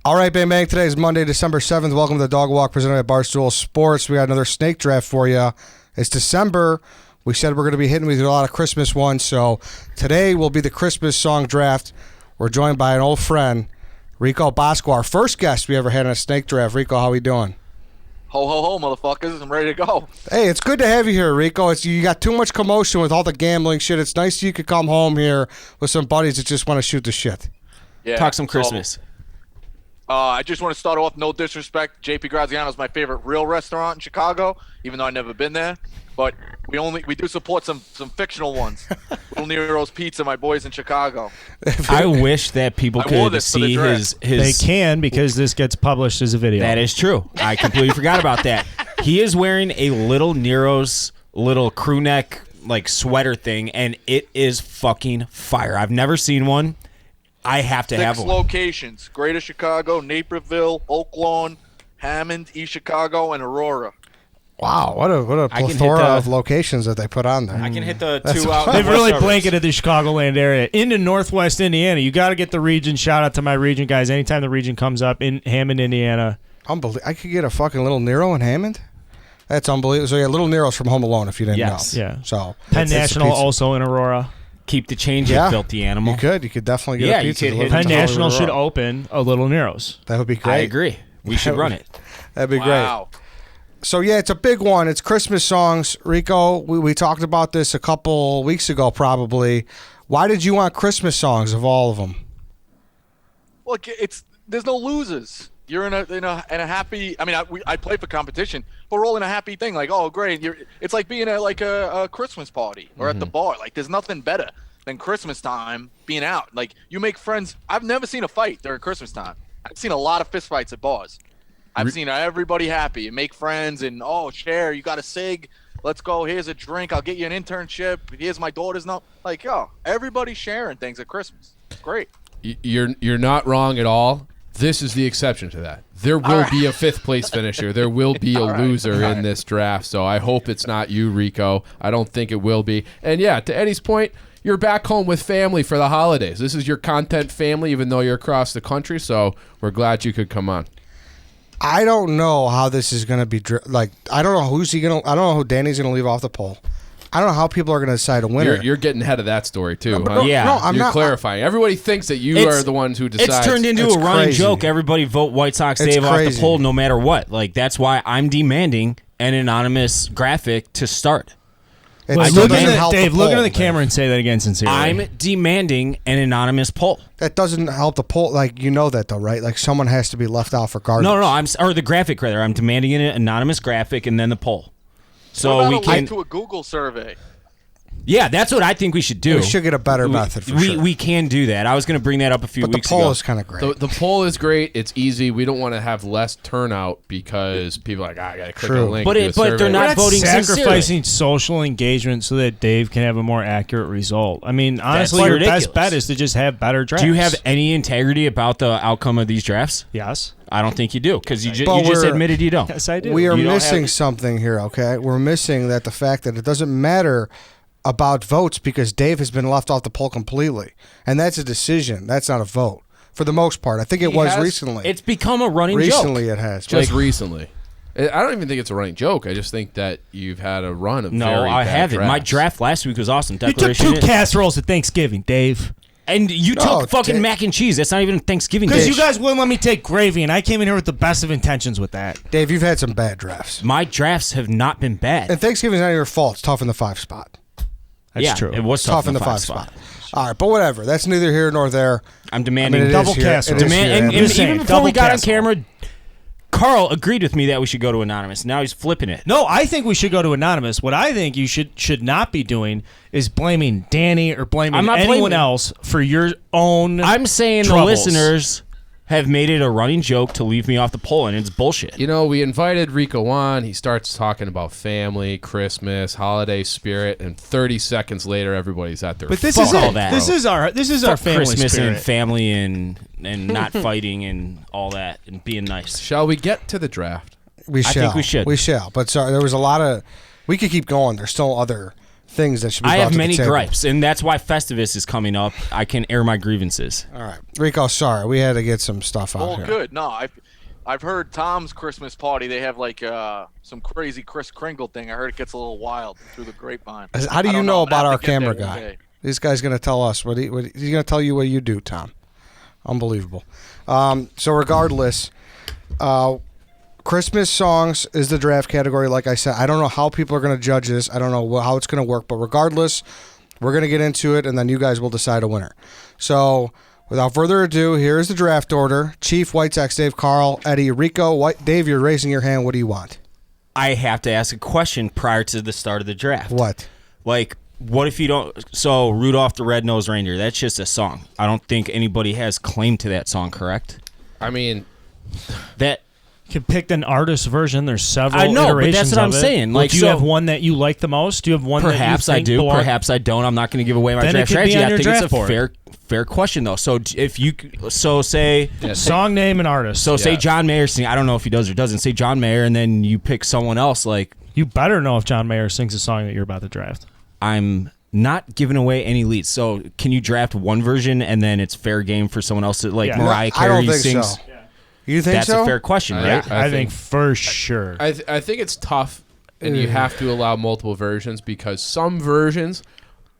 All right, Bang Bang. Today is Monday, December 7th. Welcome to the Dog Walk presented by Barstool Sports. We got another snake draft for you. It's December. We said we're going to be hitting with a lot of Christmas ones, so today will be the Christmas song draft. We're joined by an old friend, Rico Bosco, our first guest we ever had in a snake draft. Rico, how we doing? Ho, ho, ho, motherfuckers. I'm ready to go. Hey, it's good to have you here, Rico. You got too much commotion with all the gambling shit. It's nice you could come home here with some buddies that just want to shoot the shit. Yeah. Talk some Christmas. I just want to start off, no disrespect. JP Graziano's my favorite real restaurant in Chicago, even though I've never been there. But we do support some fictional ones. Little Nero's Pizza, my boys in Chicago. I wish that people could see his. They can, because this gets published as a video. That is true. I completely forgot about that. He is wearing a Little Nero's little crew neck like sweater thing, and it is fucking fire. I've never seen one. I have to have one. 6 locations: Greater Chicago, Naperville, Oak Lawn, Hammond, East Chicago, and Aurora. Wow, what a plethora of locations that they put on there. I can hit the two out. They've really blanketed the Chicagoland area into Northwest Indiana. You got to get the region. Shout out to my region guys. Anytime the region comes up in Hammond, Indiana. Unbelievable. I could get a fucking Little Nero in Hammond? That's unbelievable. So, yeah, Little Nero's from Home Alone, if you didn't know. Yeah. So Penn National also in Aurora. Keep the change, you filthy animal. You could definitely get a pizza. You could Penn National should open a Little Nero's. That would be great. I agree. We should run it. That'd be Wow. great. So, yeah, it's a big one. It's Christmas songs. Rico, we talked about this a couple weeks ago probably. Why did you want Christmas songs of all of them? Well, there's no losers. You're in a happy. I mean, I play for competition, but we're all in a happy thing. Like, oh, great! It's like being at like a Christmas party or at the bar. Like, there's nothing better than Christmas time being out. Like, you make friends. I've never seen a fight during Christmas time. I've seen a lot of fist fights at bars. I've seen everybody happy and make friends and share. You got a cig? Let's go. Here's a drink. I'll get you an internship. Here's my daughter's no. Like, everybody's sharing things at Christmas. It's great. You're not wrong at all. This is the exception to that. There will be a 5th place finisher. There will be a loser in this draft. So I hope it's not you, Rico. I don't think it will be. And yeah, to Eddie's point, you're back home with family for the holidays. This is your content family, even though you're across the country. So we're glad you could come on. I don't know how this is going to be. I don't know I don't know who Danny's going to leave off the poll. I don't know how people are going to decide a winner. You're getting ahead of that story, too. No, I'm you're not clarifying. Everybody thinks that you are the ones who decide. It's turned into a running joke. Everybody vote White Sox Dave off the poll no matter what. Like, that's why I'm demanding an anonymous graphic to start. Dave, look into the camera and say that again sincerely. I'm demanding an anonymous poll. That doesn't help the poll. Like, you know that, though, right? Like, someone has to be left out for garbage. No. Or the graphic, rather. I'm demanding an anonymous graphic and then the poll. So what about we can link to a Google survey. Yeah, that's what I think we should do. We should get a better method for sure. We can do that. I was going to bring that up a few weeks ago. But the poll is kind of great. The poll is great. It's easy. We don't want to have less turnout because people are like, I got to click a link. But they're not voting sacrificing social engagement so that Dave can have a more accurate result. I mean, honestly, your best bet is to just have better drafts. Do you have any integrity about the outcome of these drafts? Yes. I don't think you do, because you just admitted you don't. Yes, I do. We are missing something here, okay? We're missing the fact that it doesn't matter about votes because Dave has been left off the poll completely. And that's a decision. That's not a vote. For the most part. I think it was recently. It's become a running joke. Recently it has. Just recently. I don't even think it's a running joke. I just think that you've had a run of very bad haven't. drafts. My draft last week was awesome. You took 2 casseroles at Thanksgiving, Dave. And you took fucking mac and cheese. That's not even Thanksgiving dish. Because you guys wouldn't let me take gravy, and I came in here with the best of intentions with that. Dave, you've had some bad drafts. My drafts have not been bad. And Thanksgiving's not your fault. It's tough in the 5 spot. That's true. It was tough in the 5 spot. All right, but whatever. That's neither here nor there. I'm demanding double casserole. And even before we got on camera, Carl agreed with me that we should go to anonymous. Now he's flipping it. No, I think we should go to anonymous. What I think you should not be doing is blaming Danny or blaming anyone else for your own I'm saying troubles. The listeners have made it a running joke to leave me off the poll, and it's bullshit. You know, we invited Rico on. He starts talking about family, Christmas, holiday spirit, and 30 seconds later, everybody's at their. But this Fuck is all it. that. This is our family Christmas spirit. and family and not fighting and all that and being nice. Shall we get to the draft? We shall. I think we should. We shall. But sorry, there was a lot of. We could keep going. There's still other things that should be I brought have to many the table. gripes, and that's why Festivus is coming up. I can air my grievances. All right, Rico. Sorry, we had to get some stuff out Well, here. good. No, I've heard Tom's Christmas party. They have like some crazy Kris Kringle thing. I heard it gets a little wild through the grapevine. How do I you don't know I'm gonna about have our to get camera there one guy? day. This guy's going to tell us he's going to tell you what you do, Tom. Unbelievable. So regardless, Christmas songs is the draft category. Like I said, I don't know how people are going to judge this. I don't know how it's going to work. But regardless, we're going to get into it, and then you guys will decide a winner. So without further ado, here is the draft order. Chief, White Sox, Dave, Carl, Eddie, Rico. Dave, you're raising your hand. What do you want? I have to ask a question prior to the start of the draft. What? Like, what if you don't? So, Rudolph the Red-Nosed Reindeer, that's just a song. I don't think anybody has claim to that song, correct? I mean, That You can pick an artist version. There's several I know, but iterations that's what I'm of it. saying. Well, Like, do you so- have one that you like the most? Do you have one perhaps that you I think do, belong- perhaps I don't. I'm not going to give away my Then it draft could be strategy. on I your think it's a draft board. fair question, though. So, if you say Song name and artist. say John Mayer sing. I don't know if he does or doesn't. Say John Mayer, and then you pick someone else. Like, You better know if John Mayer sings a song that you're about to draft. I'm not giving away any leads. So, can you draft one version and then it's fair game for someone else to, like, Yeah. Mariah I don't Carey think sings? so. You think That's so? a fair question, right? I think for sure. I think it's tough, and you have to allow multiple versions because some versions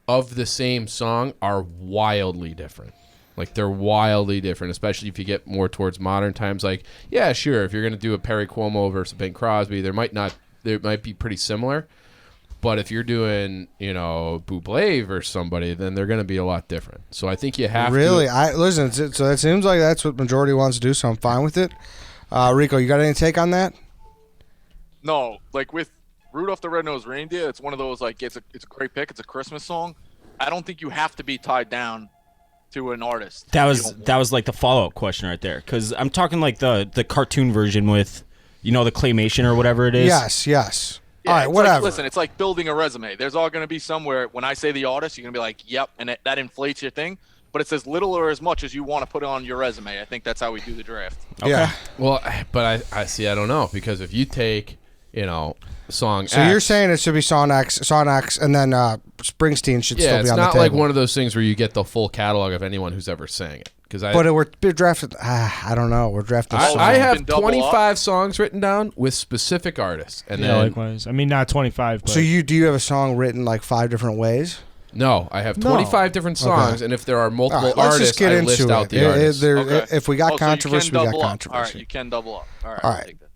of the same song are wildly different. Like, they're wildly different, especially if you get more towards modern times. Like, yeah, sure, if you're going to do a Perry Como versus Bing Crosby, there might be pretty similar. But if you're doing, Bublé versus somebody, then they're going to be a lot different. So I think you have Really? to. Listen, so it seems like that's what majority wants to do, so I'm fine with it. Rico, you got any take on that? No, like with Rudolph the Red-Nosed Reindeer, it's one of those like it's a great pick. It's a Christmas song. I don't think you have to be tied down to an artist. That You was don't that was like the follow-up question right there, because I'm talking like the cartoon version with, the claymation or whatever it is. Yes. Yeah, All right, it's whatever. Like, listen, it's like building a resume. There's all going to be somewhere when I say the artist, you're going to be like, yep, and that inflates your thing. But it's as little or as much as you want to put on your resume. I think that's how we do the draft. Yeah. Well, but I see. I don't know, because if you take, song So X, you're saying it should be Song X, and then Springsteen should still yeah, be it's on the not table. like one of those things where you get the full catalog of anyone who's ever sang it. But we're drafted. I don't know. We're drafted. I Can have double 25 songs written down with specific artists, and Yeah, then likewise. I mean, not 25, but So do you have a song written like 5 different ways? no, I have 25 different songs, Okay. and if there are All multiple right, let's artists, just get I into list out it. the artists. Okay. If we got Oh, so you controversy, can we got double up. controversy. All right, you can double up. All right, All I'll right. take that.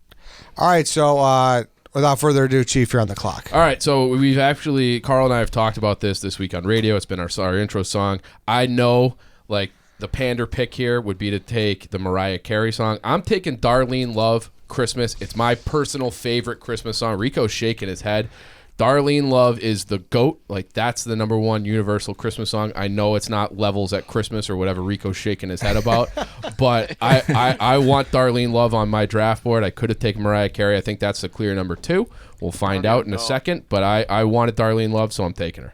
All right, so without further ado, Chief, you're on the clock. All right, so we've actually, Carl and I have talked about this week on radio. It's been our intro song. I know, like, the pander pick here would be to take the Mariah Carey song. I'm taking Darlene Love, Christmas. It's my personal favorite Christmas song. Rico's shaking his head. Darlene Love is the GOAT. Like, that's the number one universal Christmas song. I know it's not Levels at Christmas or whatever Rico's shaking his head about, but I want Darlene Love on my draft board. I could have taken Mariah Carey. I think that's the clear number 2. We'll find out in a second, but I wanted Darlene Love, so I'm taking her.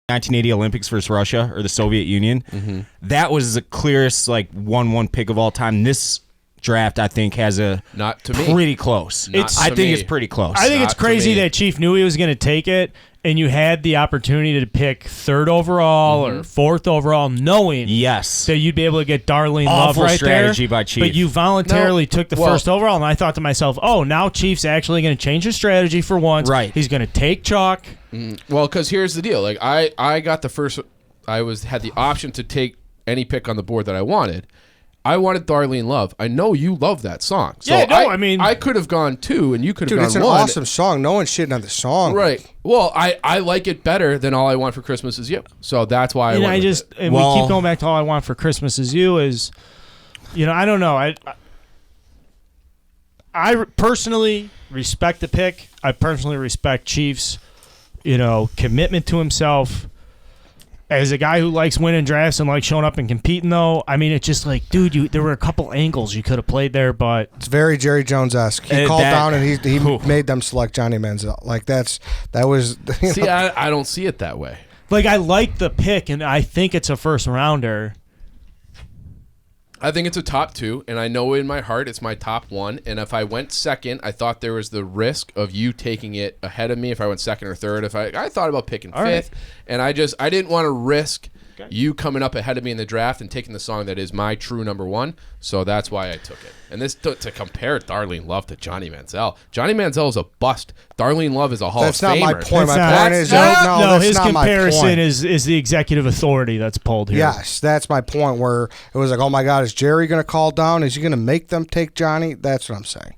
The 1980 Olympics versus Russia or the Soviet Union. That was the clearest 1-1 pick of all time. This draft, I think, has a Not to me. pretty close. I think it's pretty close. I think it's Not to crazy me. that Chief knew he was going to take it, and you had the opportunity to pick 3rd overall or 4th overall, knowing Yes. that you'd be able to get Darlene Love Awful right strategy there. by Chief. But you voluntarily took the well- 1st overall, and I thought to myself, oh, now Chief's actually going to change his strategy for once. Right. He's going to take chalk. Well, because here's the deal. Like I got the first. I had the option to take any pick on the board that I wanted. I wanted Darlene Love. I know you love that song. So Yeah, no, I mean- I could have gone 2, and you could have Dude, gone it's an 1. awesome song. No one's shitting on the song. Right. Well, I like it better than All I Want for Christmas Is You. So that's why And I went with it. and we keep going back to All I Want for Christmas Is You is, I don't know. I personally respect the pick. I personally respect Chief's, commitment to himself. As a guy who likes winning drafts and likes showing up and competing, though, I mean, it's just like, dude, there were a couple angles you could have played there, but It's very Jerry Jones-esque. He called down and he made them select Johnny Manziel. Like that was. See, I don't see it that way. like I like the pick, and I think it's a first rounder. I think it's a top 2, and I know in my heart it's my top 1. And if I went second, I thought there was the risk of you taking it ahead of me. If I went second or third, I thought about picking 5th, right. and I didn't want to risk you coming up ahead of me in the draft and taking the song that is my true number 1. So that's why I took it. And this to compare Darlene Love to Johnny Manziel. Johnny Manziel is a bust. Darlene Love is a Hall That's of Famer. not my point. That's My not- point is no, that's his not my comparison point. is the executive authority that's pulled here. Yes, that's my point. Where it was like, oh my God, is Jerry going to call down? Is he going to make them take Johnny? That's what I'm saying.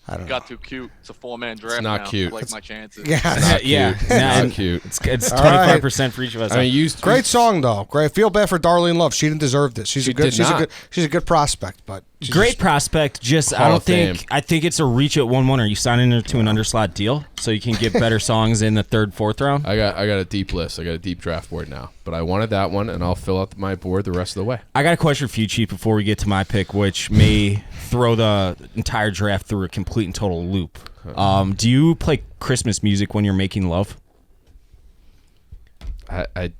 I don't know. Got too cute. It's a 4-man draft. not now. cute. I like my chances. Yeah, Not Yeah. cute. Nah, Not cute. It's All right. 25% for each of us. I mean, you great song though. Great. Feel bad for Darlene Love. She didn't deserve this. She's She a good. did She's not. a good. She's a good prospect, but she's Great just- prospect. Just I Hall don't of Fame. think. I think it's a reach at 1-1. Are you signing her to an underslot deal so you can get better songs in the 3rd, 4th round? I got a deep list. I got a deep draft board now. But I wanted that one, and I'll fill out my board the rest of the way. I got a question for you, Chief, before we get to my pick, which may throw the entire draft through a complete and total loop. Do you play Christmas music when you're making love? I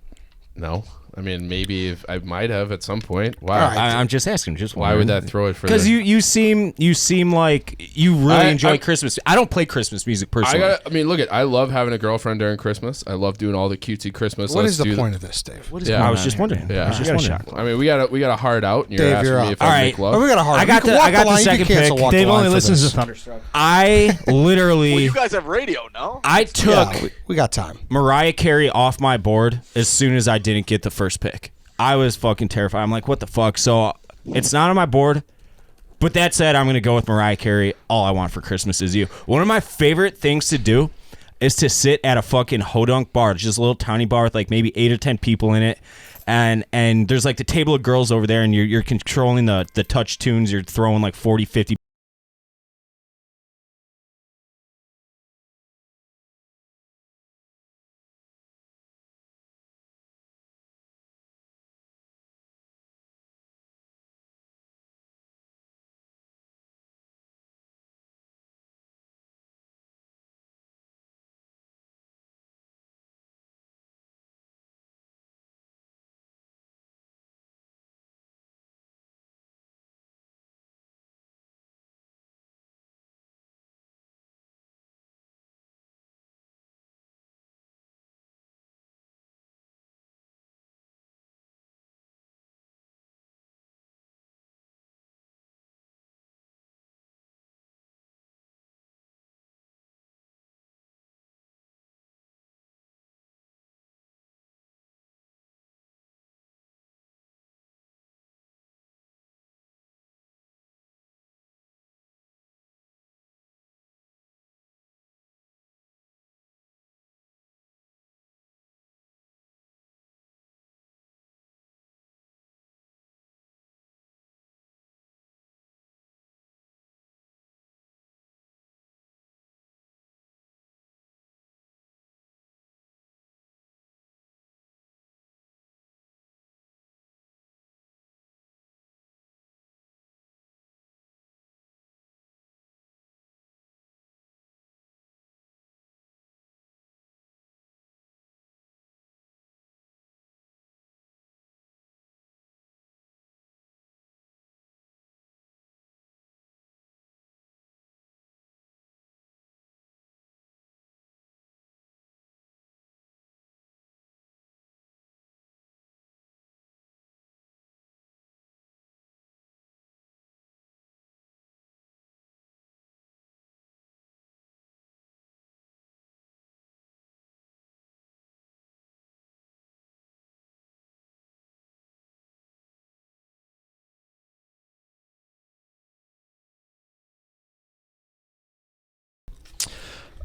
no. I mean, maybe if I might have at some point. Wow. All right. I'm just asking. Just Why would that throw it for? Because the, you seem like you really enjoy I- Christmas. I don't play Christmas music personally. I mean, look I love having a girlfriend during Christmas. I love doing all the cutesy Christmas. What Let's is the do point of this, Dave? What is Yeah. going I was on just here? wondering. Yeah. I was just You got a wondering. shot. I mean, we got a hard out, and you're Dave, asking you're me up. if All I right. make love. Oh, we got a hard. I got You can the- walk I got the line. You second can cancel pick. walk Dave the line only for listens this. to Thunderstruck. I literally, Well, you guys have radio, no? I took Yeah, we got time. Mariah Carey off my board as soon as I didn't get the first pick. I was fucking terrified. I'm like, what the fuck? So it's not on my board. But that said, I'm going to go with Mariah Carey. All I Want for Christmas Is You. One of my favorite things to do is to sit at a fucking hodunk bar. It's just a little tiny bar with like maybe 8 or 10 people in it. And there's like the table of girls over there, and you're controlling the touch tunes. You're throwing like 40, 50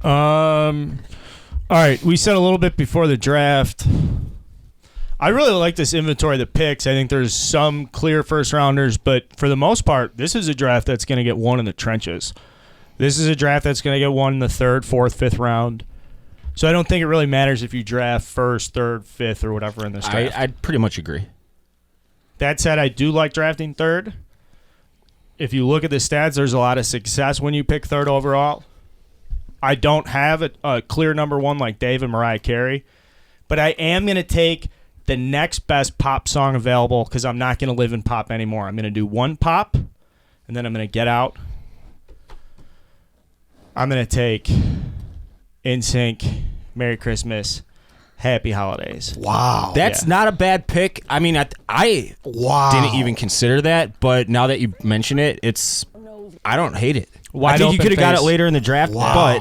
All right, we said a little bit before the draft. I really like this inventory of the picks. I think there's some clear first rounders, but for the most part, this is a draft that's going to get one in the trenches. This is a draft that's going to get one in the third, fourth, fifth round. So I don't think it really matters if you draft first, third, fifth, or whatever in this draft. I'd pretty much agree. That said, I do like drafting third. If you look at the stats, there's a lot of success when you pick third overall. I don't have a clear number one like Dave and Mariah Carey, but I am going to take the next best pop song available because I'm not going to live in pop anymore. I'm going to do one pop, and then I'm going to get out. I'm going to take NSYNC, Merry Christmas, Happy Holidays. Wow. That's not a bad pick. I mean, I Wow. didn't even consider that, but now that you mention it, I don't hate it. Wide I think you open could have got it face. later in the draft, but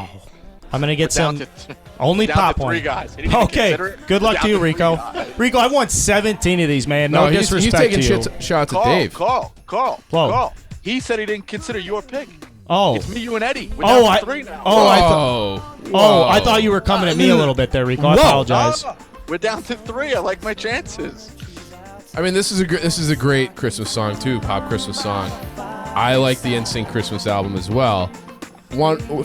I'm going to get Down some to only down pop to three one. guys. He didn't even Okay, consider it. good luck Down to you, three Rico. guys. Rico, I won 17 of these, man. No he's disrespect taking to you. shots at Carl, Dave. Carl. He said he didn't consider your pick. Oh. It's me, you, and Eddie. We're Oh, down I to three now. I thought you were coming at me a little bit there, Rico. I apologize. We're down to three. I like my chances. I mean, this is a great Christmas song too, pop Christmas song. I like the NSYNC Christmas album as well.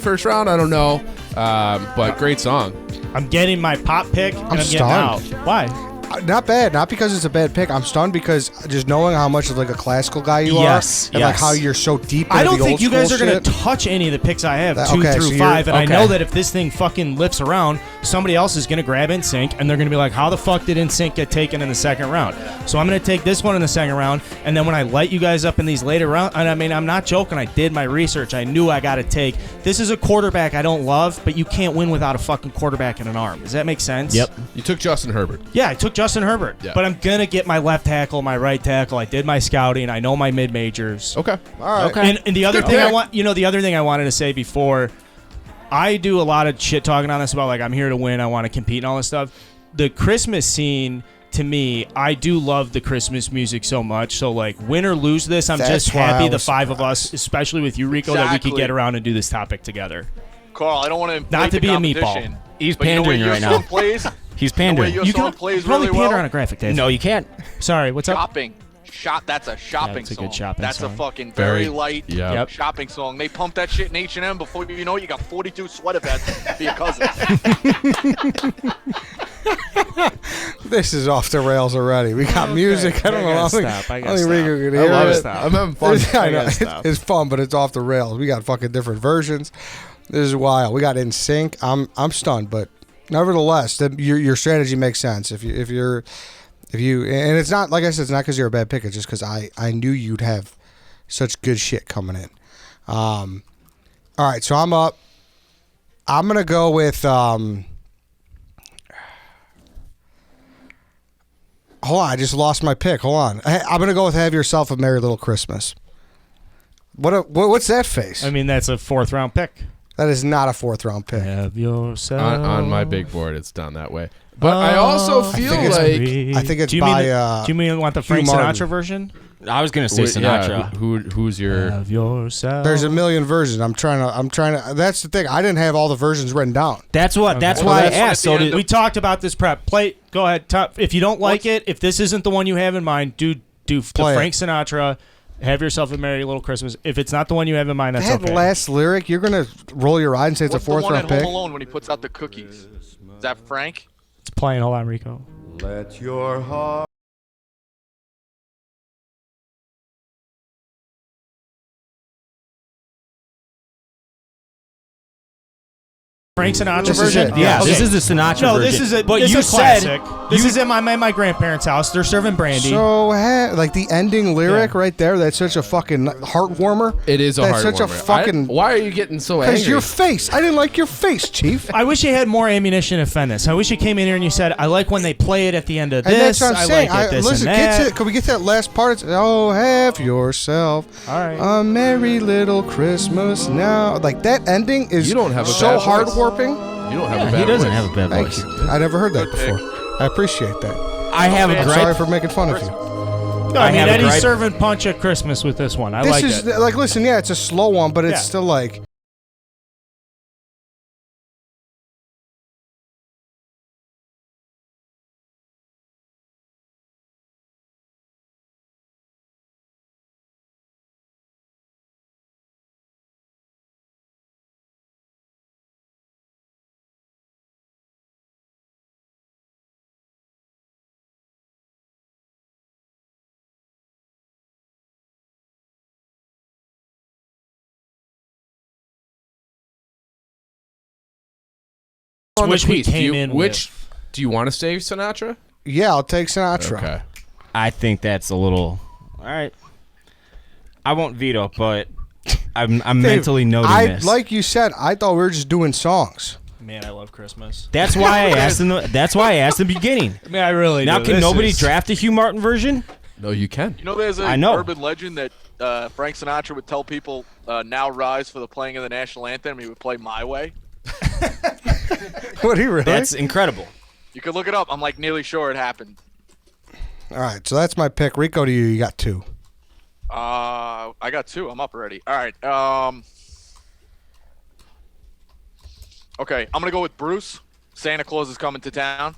First round, I don't know, but great song. I'm getting my pop pick, and I'm getting out. stunned. Why? Not bad. Not because it's a bad pick. I'm stunned because just knowing how much of like a classical guy you Yes, are, and like yes. how you're so deep. Into I don't the think old you guys are school going to shit. touch any of the picks I have, That- 2 okay, so through you're- 5, and I okay. know that if this thing fucking lifts around, somebody else is going to grab NSYNC, and they're going to be like, how the fuck did NSYNC get taken in the second round? So I'm going to take this one in the second round, and then when I light you guys up in these later rounds, and I mean, I'm not joking, I did my research, I knew I got to take. This is a quarterback I don't love, but you can't win without a fucking quarterback and an arm. Does that make sense? Yep. You took Justin Herbert. Yeah, I took Justin Herbert, Yeah. but I'm going to get my left tackle, my right tackle. I did my scouting. I know my mid-majors. Okay. All right. Okay. And the other Good thing pick. the other thing I wanted to say before, I do a lot of shit talking on this about like I'm here to win, I want to compete and all this stuff. The Christmas scene, to me, I do love the Christmas music so much. So like win or lose this, I'm That's just why I happy the was 5 of us, especially with you, Rico, that we could Exactly. get around and do this topic together. Carl, I don't want to inflate Not to the be a meatball. competition, He's but you know where pandering your right song now. plays? He's The way pandering. your You song can plays probably really pander well. on a graphic, Dave. No, you can't. Sorry, what's up? Shopping. That's a shopping that's a song. good shopping That's song. a fucking Very- very light yeah. Yep. shopping song. They pump that shit in H&M before you know it, you got 42 sweater vests for your cousin. This is off the rails already. We got music. I don't know. gotta I think, stop. I I gotta think Rico stop. could I hear love it. it. I'm having fun. I know. gotta stop. It's fun, but it's off the rails. We got fucking different versions. This is wild. We got NSYNC. I'm stunned, but nevertheless, your strategy makes sense. If you and it's not like I said, it's not because you're a bad pick. It's just because I knew you'd have such good shit coming in. All right, so I'm up. I'm gonna go with Hold on, I just lost my pick. Hold on. I'm gonna go with "Have Yourself a Merry Little Christmas." What's that face? I mean, that's a 4th round pick. That is not a 4th round pick. Have yourself On my big board, it's done that way. But I also feel think it's- like I think it's do you by, mean do you mean want the Frank Martin. Sinatra version? I was gonna say Wait, yeah, Sinatra. who's your? Have yourself. There's a million versions. I'm trying to. That's the thing. I didn't have all the versions written down. That's what. That's Well, why that's I what asked. at the So end did, We talked about this prep. Play. Go ahead. If you don't like it, if this isn't the one you have in mind, do the Play it. Frank Sinatra. Have yourself a merry little Christmas. If it's not the one you have in mind, that's That okay. last lyric, you're gonna roll your eyes and say it's What's a 4th the one round at pick. Home Alone when he puts out the cookies? Is that Frank? It's playing. Hold on, Rico. Let your heart Frank Sinatra This is version. it. yeah, Okay. this is the Sinatra No, version. this is a. But this you is a said classic. This is at my grandparents' house. They're serving brandy. So, like the ending lyric Yeah. right there, that's such a fucking heart warmer. It is a That's hard such a fucking. why are you getting so angry? Because your face. I didn't like your face, Chief. I wish you had more ammunition to defend this. I wish you came in here and you said, "I like when they play it at the end of And this. that's what I'm I saying. like it this Listen, and get that." to. Can we get to that last part? It's, oh, have yourself All right. a merry little Christmas now. Like that ending is You don't have a so bad heart voice. warping. You don't have a Yeah, bad he doesn't voice. have a bad Thank voice. you. I never heard that Good pick. before. I appreciate that. I have a I'm gripe. sorry for making fun of you. No, I I mean, have a Eddie's gripe. serving punch at Christmas with this one. I This like is it. like, listen, yeah, it's a slow one, but it's Yeah. still like on the Wish we piece. came in Do you want to say Sinatra? Yeah, I'll take Sinatra. Okay. I think that's a little. All right. I won't veto, but I'm mentally noting this. Like you said, I thought we were just doing songs. Man, I love Christmas. That's why I asked in the. That's why I asked in the beginning. I mean, I really Now, do. can This nobody is- draft a Hugh Martin version? No, you can. You know, there's I a know. urban legend that Frank Sinatra would tell people, "Now rise for the playing of the national anthem." He would play "My Way." What, he really? That's incredible. You could look it up. I'm like nearly sure it happened. All right, so that's my pick. Rico, to you got 2. I got 2. I'm up already. All right. Okay, I'm gonna go with Bruce. Santa Claus is coming to town.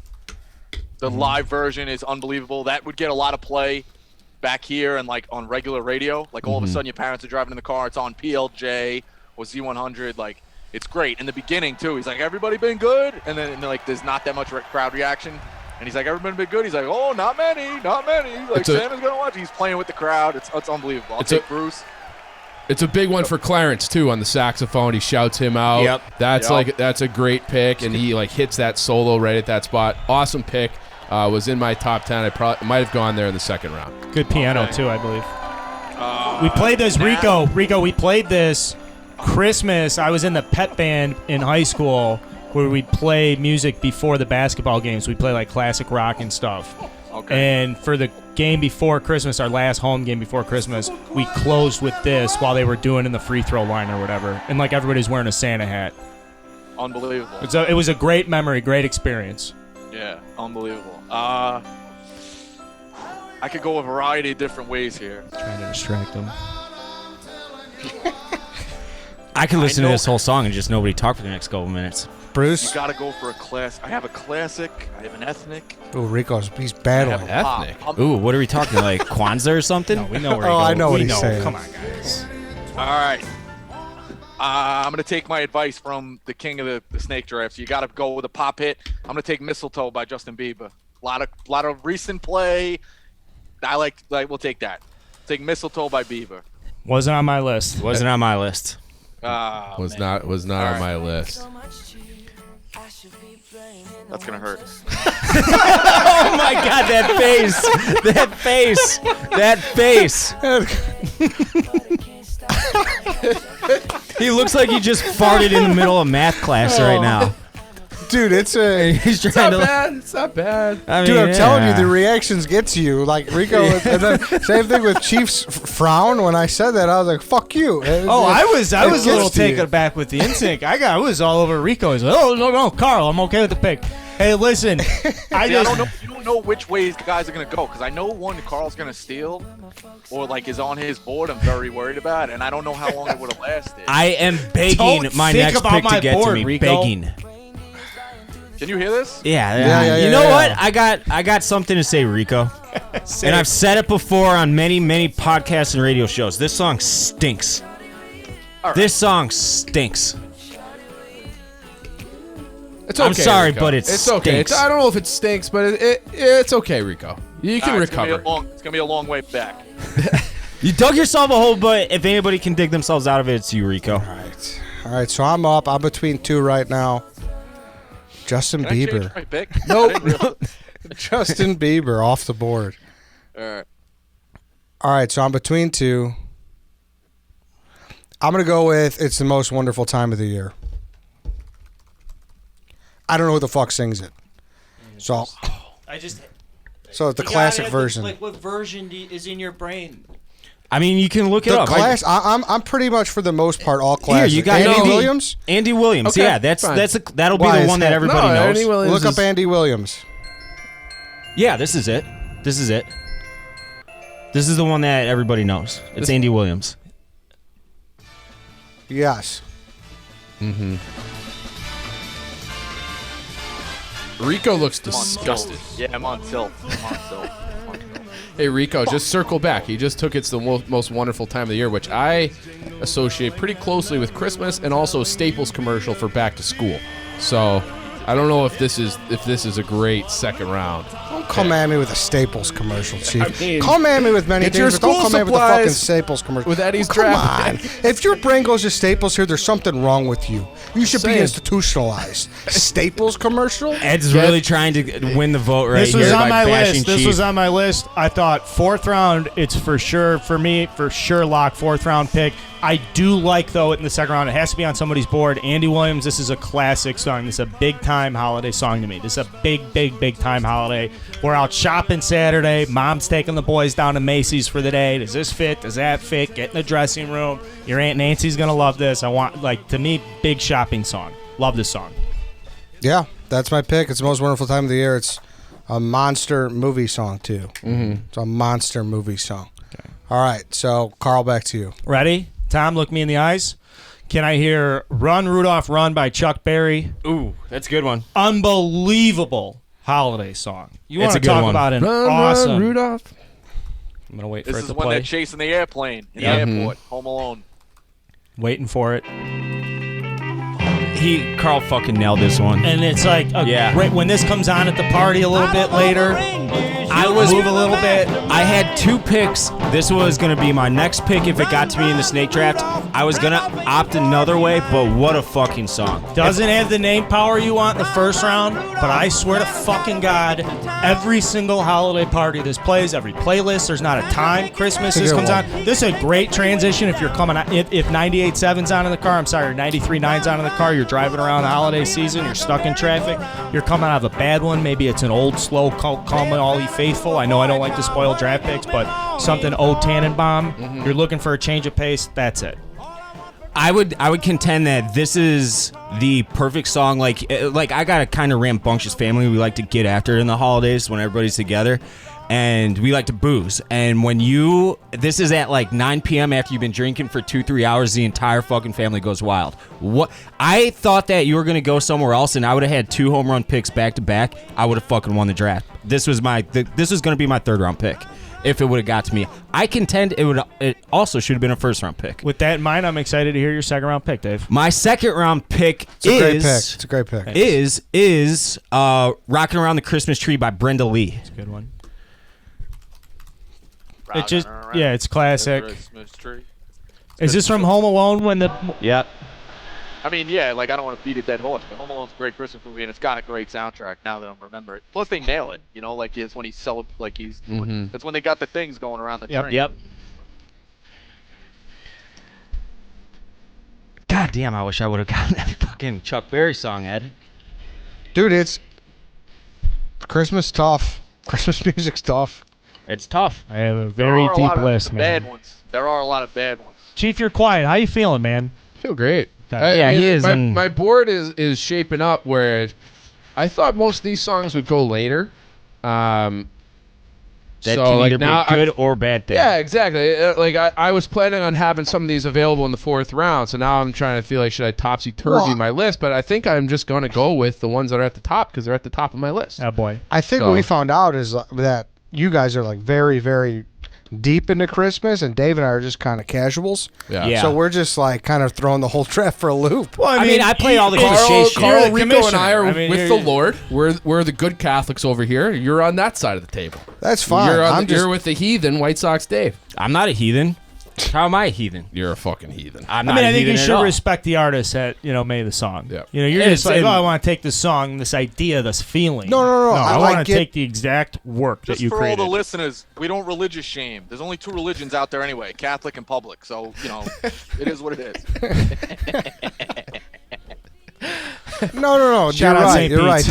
The live version is unbelievable. That would get a lot of play back here and like on regular radio. Like all of a sudden, your parents are driving in the car. It's on PLJ or Z100. Like it's great. In the beginning too, he's like, "Everybody been good," and then like there's not that much crowd reaction. And he's like, "Everybody been good." He's like, "Oh, not many, not many." Like Santa's gonna watch. He's playing with the crowd. It's unbelievable. I'll take Bruce. It's a big one for Clarence too on the saxophone. He shouts him out. Yep. That's a great pick, and he like hits that solo right at that spot. Awesome pick. Was in my top 10. I probably might have gone there in the second round. Good piano too, I believe. We played this, Rico. We played this Christmas. I was in the pep band in high school where we'd play music before the basketball games. We'd play like classic rock and stuff. Okay. And for the game before Christmas, our last home game before Christmas, we closed with this while they were doing in the free throw line or whatever. And like everybody's wearing a Santa hat. Unbelievable. It was a great memory, great experience. Yeah, unbelievable. I could go a variety of different ways here. Trying to distract them. I could listen to know- this whole song and just nobody talk for the next couple minutes. Bruce. You gotta go for a class. I have a classic. I have an ethnic. Oh, He's I have battling. a Ethnic. pop. Ooh, what are we talking like Kwanzaa or something? No, we know where Oh, I know what we he's saying. Come on, guys. All right. I'm gonna take my advice from the king of the snake drafts. You gotta go with a pop hit. I'm gonna take "Mistletoe" by Justin Bieber. A lot of recent play. I like. We'll take that. Take "Mistletoe" by Bieber. Wasn't on my list. Wasn't on my list. Was not on my list. That's gonna hurt. Oh my God, that face! That face! That face! He looks like he just farted in the middle of math class right now. Dude, it's a. He's trying to. It's not bad. I Dude, mean, I'm telling you, yeah. the reactions get to you. Like Rico, and then same thing with Chief's frown. When I said that, I was like, "Fuck you." I was a gets little to you. taken aback with the instinct. I was all over Rico. He's like, "Oh no, Carl, I'm okay with the pick." Hey, listen, I See, just I don't know. You don't know which ways guys are gonna go because I know one Carl's gonna steal, or like is on his board. I'm very worried about, and I don't know how long it would have lasted. I am begging Don't my think next about pick my to get to board, me. Rico. Begging. Can you hear this? Yeah. You know what? I got something to say, Rico. And I've said it before on many, many podcasts and radio shows. This song stinks. All right. This song stinks. It's okay. I'm sorry, Rico. but it it's okay. stinks. I don't know if it stinks, but it's okay, Rico. You can All right, recover. It's gonna be a long way back. You dug yourself a hole, but if anybody can dig themselves out of it, it's you, Rico. All right, so I'm up. I'm between 2 right now. Justin Can I change Bieber. my pick? Nope. I didn't realize- Justin Bieber off the board. All right. All right, so I'm between 2. I'm going to go with It's the Most Wonderful Time of the Year. I don't know who the fuck sings it. So I just. it's the You gotta classic have the- version. Like, what version is in your brain? I mean, you can look it The up. class, I'm pretty much for the most part all Here, classic. you got Andy Andy Williams? Andy Williams. Okay, Yeah, that'll be Why the is one that that- everybody knows. Andy Williams Look up is- Andy Williams. Yeah, this is it. This is it. This is the one that everybody knows. It's Andy Williams. Yes. Rico looks I'm on disgusted. tilt. Yeah, I'm on tilt. Hey, Rico, just circle back. He just took It's the Most Wonderful Time of the Year, which I associate pretty closely with Christmas and also Staples commercial for back to school. So I don't know if this is a great second round. Don't come at me with a Staples commercial, Chief. I mean, come at me with many get things, your but don't school come at me with a fucking supplies Staples commercial. with Eddie's come draft. on. If your brain goes to Staples here, there's something wrong with you. You should be saying. institutionalized. Staples commercial? Ed's really trying to win the vote right This here was on by my bashing list. This Chief. was on my list. I thought fourth round, it's for sure, for me, for sure lock fourth round pick. I do like, though, in the second round, it has to be on somebody's board. Andy Williams, this is a classic song. This is a big-time holiday song to me. This is a big-time holiday. We're out shopping Saturday. Mom's taking the boys down to Macy's for the day. Does this fit? Does that fit? Get in the dressing room. Your Aunt Nancy's going to love this. To me, big shopping song. Love this song. Yeah, that's my pick. It's the most wonderful time of the year. It's a monster movie song, too. Mm-hmm. It's a monster movie song. Okay. All right, so, Carl, back to you. Ready? Tom, look me in the eyes. Can I hear Run, Rudolph, Run by Chuck Berry? Ooh, that's a good one. Unbelievable holiday song. You want It's to a good talk one. about an Run, awesome... run, Rudolph. I'm going to wait This for it is to when play. they're chasing the airplane in Yeah. the airport. Home Alone. Waiting for it. Carl fucking nailed this one. And it's like, great, when this comes on at the party a little bit later, I was move a little bit. I had two picks. This was going to be my next pick if it got to me in the snake draft. I was going to opt another way, but what a fucking song. Doesn't have the name power you want in the first round, but I swear to fucking God, every single holiday party this plays, every playlist, there's not a time Christmas this comes on. This is a great transition if you're coming on, if 98.7's on in the car, I'm sorry, 93.9's on in the car, you're driving around the holiday season, you're stuck in traffic, you're coming out of a bad one, maybe it's an old, slow, calm and all ye faithful. I know I don't like to spoil draft picks, but something Tannenbaum, you're looking for a change of pace, that's it. I would contend that this is the perfect song. Like I got a kind of rambunctious family. We like to get after it in the holidays when everybody's together, and we like to booze. And when this is at like 9 p.m. after you've been drinking for 2-3 hours, the entire fucking family goes wild. What I thought that you were gonna go somewhere else, and I would have had 2 home run picks back to back. I would have fucking won the draft. This was gonna be my third round pick. If it would have got to me, I contend it also should have been a first round pick. With that in mind, I'm excited to hear your second round pick, Dave. My second round pick It's a great pick. is Rocking Around the Christmas Tree by Brenda Lee. It's a good one. It's classic. Christmas tree. Is this from Home Alone when the... Yep. I mean, yeah, like I don't want to beat a dead horse, but Home Alone's a great Christmas movie, and it's got a great soundtrack. Now that I remember it, plus they nail it. You know, like it's when he's that's when they got the things going around the train. Yep. God damn! I wish I would have gotten that fucking Chuck Berry song, Ed. Dude, it's Christmas tough. Christmas music's tough. It's tough. I have a very deep list, man. Bad ones. There are a lot of bad ones. Chief, you're quiet. How you feeling, man? Feel great. Yeah, he is. My board is shaping up where I thought most of these songs would go later. That so can like either now be good or bad thing. Yeah, exactly. Like I was planning on having some of these available in the fourth round, so now I'm trying to feel like should I topsy-turvy my list, but I think I'm just going to go with the ones that are at the top because they're at the top of my list. Oh, boy. I think what we found out is that you guys are like very, very deep into Christmas, and Dave and I are just kind of casuals. Yeah. So we're just like kind of throwing the whole draft for a loop. Well, I mean, I play all the cliché shit. Carl, Rico, and I are I mean, with the Lord. We're the good Catholics over here. You're on that side of the table. That's fine. You're with the heathen, White Sox Dave. I'm not a heathen. How am I a heathen? You're a fucking heathen. I'm I not mean, a I think heathen you at should all. respect the artist that, made the song. Yeah. You're And just like, it's- I want to take this song, this idea, this feeling. No. I I want like to it. take the exact work Just that you for created. all the listeners, we don't religious shame. There's only 2 religions out there anyway, Catholic and public. So, it is what it is. No. Shout You're out right. St. You're right. Pete's.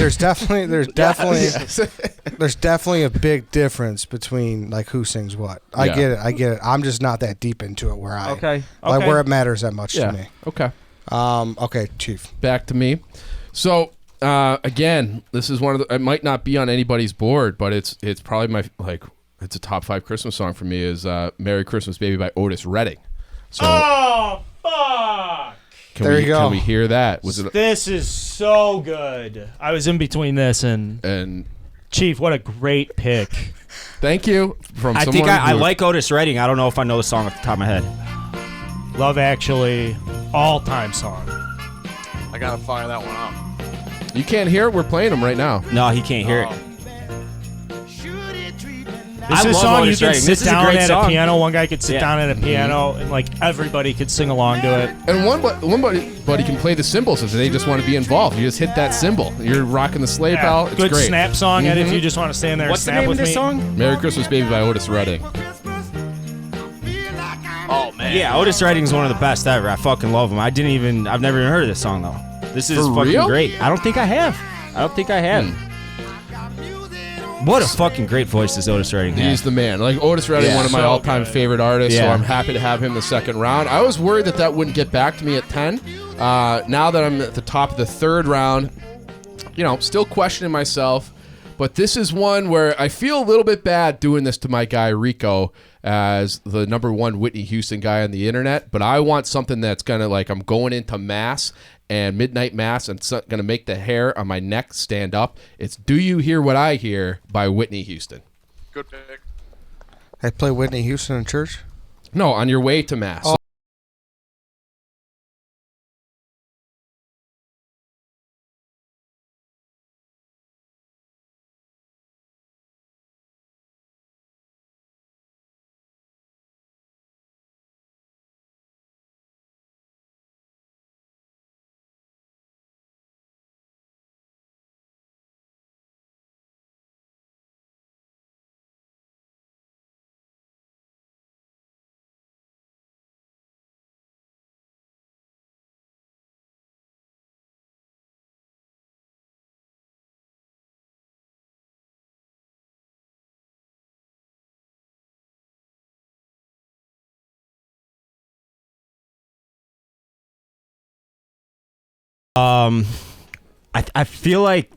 There's definitely a big difference between like who sings what. I get it. I'm just not that deep into it where where it matters that much to me. Okay. Okay, Chief. Back to me. So again, this is one of the. It might not be on anybody's board, but it's probably my it's a top 5 Christmas song for me. Is "Merry Christmas, Baby" by Otis Redding. So Oh, fuck! Can we hear that? Was it? This is so good. I was in between this and Chief, what a great pick. Thank you. I think I like Otis Redding. I don't know if I know the song off the top of my head. Love Actually, all-time song. I gotta fire that one up. You can't hear it? We're playing them right now. No, he can't hear it. This I is a love song you Otis can Redding. sit This is a down great at song. a piano. One guy could sit Yeah. down at a piano, and like everybody could sing along to it. And one buddy can play the cymbals if they just want to be involved. You just hit that cymbal. You're rocking the sleigh bell. It's Good great. snap song, Ed, if you just want to stand there What's the and snap name with of this me. song? Merry Christmas, Baby by Otis Redding. Oh man. Yeah, Otis Redding is one of the best ever. I fucking love him. I've never even heard of this song though. This is For fucking real? great. I don't think I have. What a fucking great voice this Otis Redding has. He's the man. Like Otis Redding, Yeah. one of my So all-time good. favorite artists. So Yeah. I'm happy to have him the second round. I was worried that wouldn't get back to me at 10. Now that I'm at the top of the third round, still questioning myself. But this is one where I feel a little bit bad doing this to my guy Rico as the number one Whitney Houston guy on the internet. But I want something that's gonna I'm going into mass and midnight mass and it's gonna make the hair on my neck stand up. It's "Do You Hear What I Hear" by Whitney Houston. Good pick. I play Whitney Houston in church. No, on your way to mass. Oh. I feel like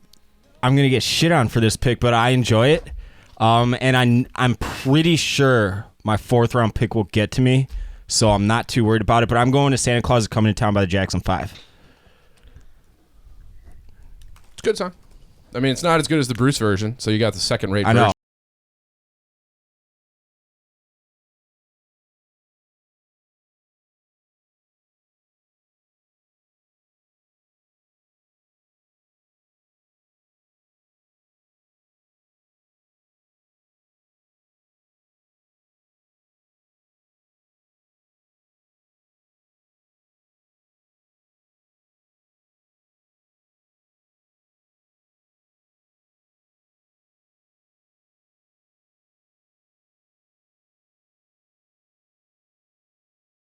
I'm gonna get shit on for this pick, but I enjoy it. And I'm pretty sure my fourth round pick will get to me, so I'm not too worried about it. But I'm going to Santa Claus is Coming to Town by the Jackson 5. It's a good song. I mean, it's not as good as the Bruce version, so you got the second-rate I version. know.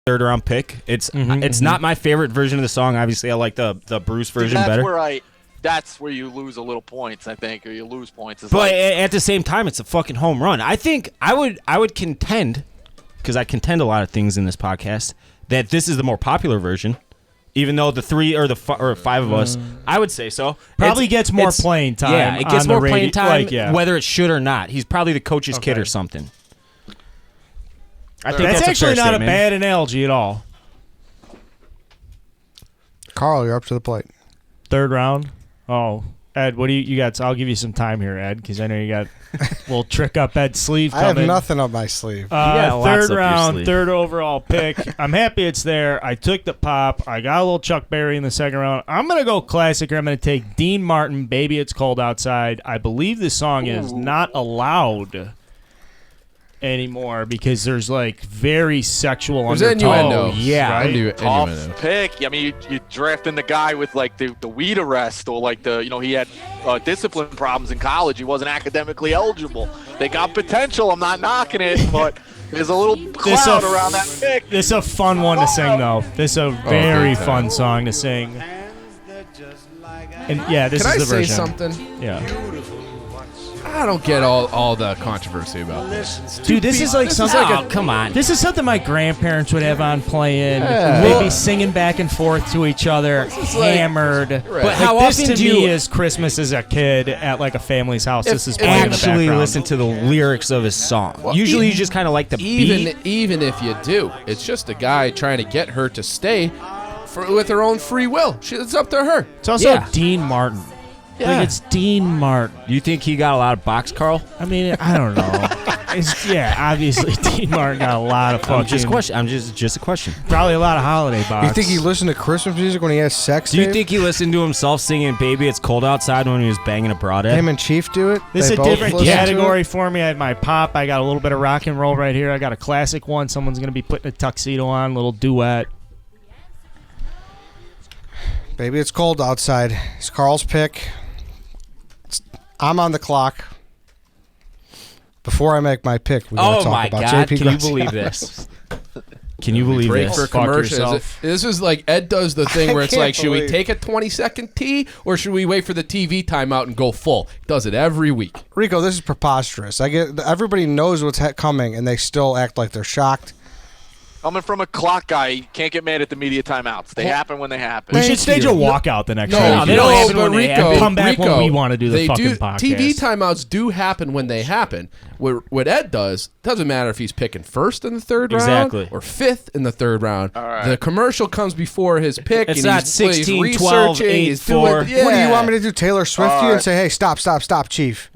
Third round pick. It's not my favorite version of the song. Obviously, I like the Bruce version better. That's where you lose a little points, I think, or you lose points. It's But like, at the same time, it's a fucking home run. I think I would contend, because I contend a lot of things in this podcast, that this is the more popular version. Even though the three or five of us, I would say so. Probably gets more playing time. Yeah, it gets on the more playing time, yeah. whether it should or not. He's probably the coach's kid Okay. or something. I think That's that's actually a fair not a statement. bad analogy at all. Carl, you're up to the plate. Third round. Oh, Ed, what do you got? So I'll give you some time here, Ed, because I know you got a little trick up Ed's sleeve I have coming. nothing up my sleeve. got lots Third up your round, sleeve. third overall pick. I'm happy it's there. I took the pop. I got a little Chuck Berry in the second round. I'm going to go classic. I'm going to take Dean Martin, Baby It's Cold Outside. I believe this song is not allowed anymore because there's like very sexual There's undertones. innuendo. yeah. right? tough pick. I mean, you drafting the guy with like the weed arrest or like he had discipline problems in college. He wasn't academically eligible. They got potential. I'm not knocking it, but there's a little cloud around that pick. This is a fun one to sing, though. This is a very big time. fun song to sing. And yeah, this Can I is the say version. something? Yeah. I don't get all the controversy about this. Dude, this is like something. Oh, come on. This is something my grandparents would have on playing. Yeah. They'd be singing back and forth to each other, like- hammered. Right. But Like, how this often to do me you is Christmas as a kid at like a family's house. This is if playing in the actually background. listen to the lyrics of his song? Usually, you just kind of like the beat. Even if you do, it's just a guy trying to get her to stay with her own free will. It's up to her. It's also Yeah. Dean Martin. Like it's Dean Martin. You think he got a lot of box, Carl? I mean, I don't know. Obviously Dean Martin got a lot of fucking. I'm just a question. Probably a lot of holiday box. You think he listened to Christmas music when he has sex? Do you Dave? think he listened to himself singing "Baby It's Cold Outside" when he was banging a broadhead? him and Chief do it? This They is a both different listen to it? category for me. I had my pop. I got a little bit of rock and roll right here. I got a classic one. Someone's gonna be putting a tuxedo on, a little duet. Baby, it's cold outside. It's Carl's pick. I'm on the clock. Before I make my pick, we gotta Oh talk my about God! JP Can you Graziano. believe this? Can you believe Break this? for Fuck commercial. yourself. This is like Ed does the thing where it's can't like, should we believe- take a 20-second tea or should we wait for the TV timeout and go full? He does it every week. Rico, this is preposterous. I get everybody knows what's coming, and they still act like they're shocked. Coming from a clock guy, you can't get mad at the media timeouts. They happen when they happen. We Thank should stage you. a walkout the next No, show. they don't happen but when they Rico, happen. Come back when Rico, we wanna do the they fucking podcast. TV timeouts do happen when they happen. What Ed does doesn't matter if he's picking first in the third Exactly. round or fifth in the third round. All right. The commercial comes before his pick. It's and not he's 16, 12, researching, 8, he's doing- 4. Yeah. What do you want me to do? Taylor Swift you All and right. say, "Hey, stop, Chief."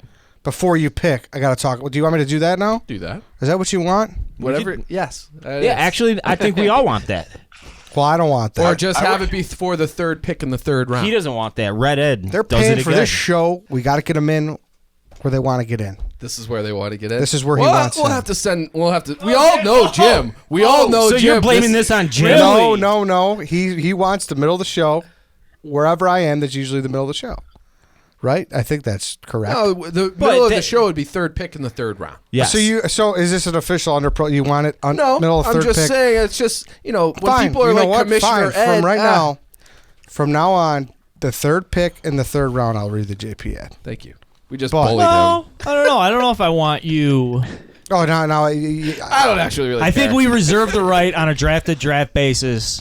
Before you pick, I gotta talk. Do you want me to do that now? Do that. Is that what you want? Whatever. Yes. Yeah, actually, I think we all want that. Well, I don't want that. Or just have it be for the third pick in the third round. He doesn't want that. Red Ed They're does paying it for again. this show. We got to get them in where they want to get in. This is where they want to get in. This is where he Well, wants We'll in. have to send. We'll have to. We all know Jim. We all know So Jim. you're blaming this on Jim? No. He wants the middle of the show. Wherever I am, that's usually the middle of the show. Right? I think that's correct. No, the middle of the that- show would be third pick in the third round. Yes. So is this an official you want it on No, middle of I'm third just pick? saying. It's just when Fine. people are You know like what? Commissioner Fine. Ed. From now on, the third pick in the third round, I'll read the JP ad. Thank you. We just But- bullied No, him. I don't know. I don't know if I want you. Oh no! I don't actually really. I think care. we reserve the right on a draft basis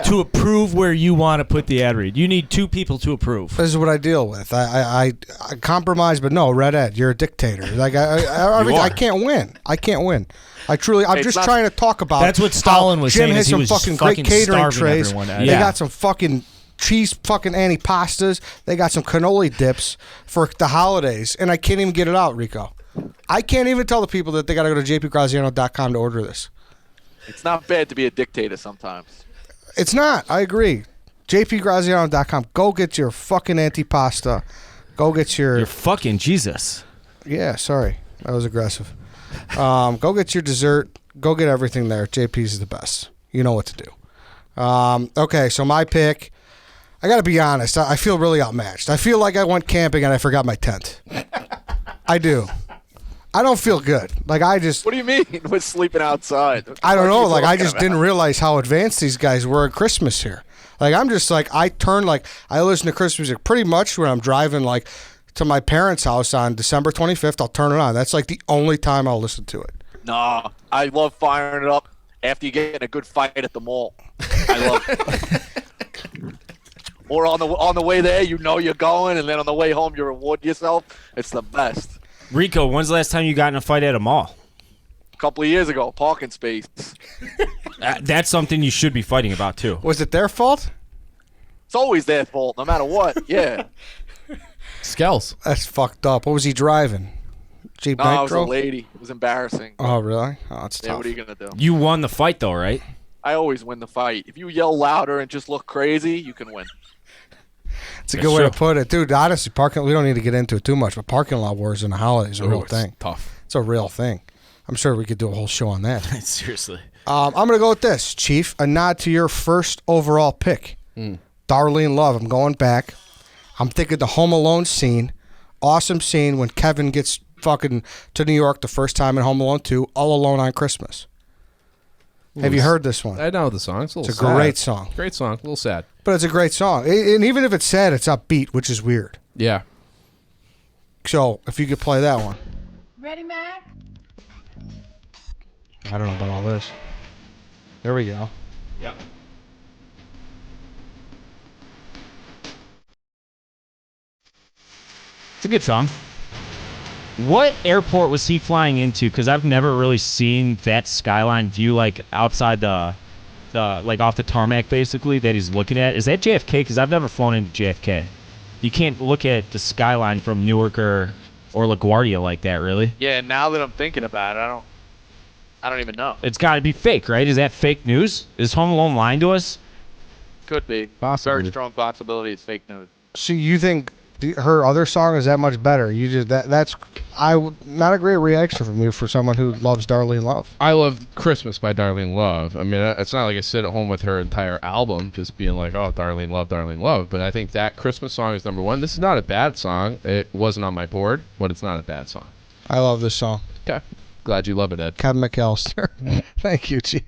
to approve where you want to put the ad read. You need two people to approve. This is what I deal with. I compromise, but no, Red Ed, you're a dictator. Like I can't win. I can't win. I'm It's just not- trying to talk about. That's what Stalin was Jim saying, has is he some was fucking fucking great catering starving trays. everyone, They Ed. Yeah. got some fucking cheese fucking antipastas. They got some cannoli dips for the holidays, and I can't even get it out, Rico. I can't even tell the people that they got to go to jpgraziano.com to order this. It's not bad to be a dictator sometimes. It's not. I agree. jpgraziano.com. Go get your fucking antipasta. Go get your. You're fucking Jesus. Yeah, sorry. That was aggressive. Go get your dessert. Go get everything there. JP's is the best. You know what to do. Okay, so my pick. I got to be honest. I feel really outmatched. I feel like I went camping and I forgot my tent. I do. I don't feel good. Like I just. What do you mean with sleeping outside? I don't What are know. you Like I talking just about? didn't realize how advanced these guys were at Christmas here. Like I'm just like I listen to Christmas music pretty much when I'm driving like to my parents' house on December 25th. I'll turn it on. That's like the only time I'll listen to it. No, I love firing it up after you get in a good fight at the mall. I love it. Or on the way there, you know you're going, and then on the way home, you reward yourself. It's the best. Rico, when's the last time you got in a fight at a mall? A couple of years ago, parking space. That's something you should be fighting about too. Was it their fault? It's always their fault, no matter what. Yeah. Skells. That's fucked up. What was he driving? Jeep No, I was a Nitro? lady. It was embarrassing. Oh, really? Oh, that's Yeah, tough. what are you gonna do? You won the fight though, right? I always win the fight. If you yell louder and just look crazy, you can win. It's a good way to put it. Dude, honestly, we don't need to get into it too much, but parking lot wars in the holidays are a real It's thing. tough. It's a real thing. I'm sure we could do a whole show on that. Seriously. I'm going to go with this, Chief. A nod to your first overall pick. Darlene Love. I'm going back. I'm thinking the Home Alone scene. Awesome scene when Kevin gets fucking to New York the first time in Home Alone 2, All Alone on Christmas. Have you heard this one? I know the song. It's a little It's a sad. great song. Great song. A little sad. But it's a great song. And even if it's sad, it's upbeat, which is weird. Yeah. So if you could play that one. Ready, Mac? I don't know about all this. There we go. Yep. It's a good song. What airport was he flying into? Because I've never really seen that skyline view, like outside the like off the tarmac, basically, that he's looking at. Is that JFK? Because I've never flown into JFK. You can't look at the skyline from Newark or LaGuardia like that, really. Yeah, now that I'm thinking about it, I don't even know. It's got to be fake, right? Is that fake news? Is Home Alone lying to us? Could be. Possibly. Very strong possibility it's fake news. So you think her other song is that much better? You just that's not a great reaction from you for someone who loves Darlene Love. I love Christmas by Darlene Love. I mean, it's not like I sit at home with her entire album just being like, oh, Darlene Love, Darlene Love. But I think that Christmas song is number one. This is not a bad song. It wasn't on my board, but it's not a bad song. I love this song. Okay. Glad you love it, Ed. Kevin McAllister. Thank you, Chief.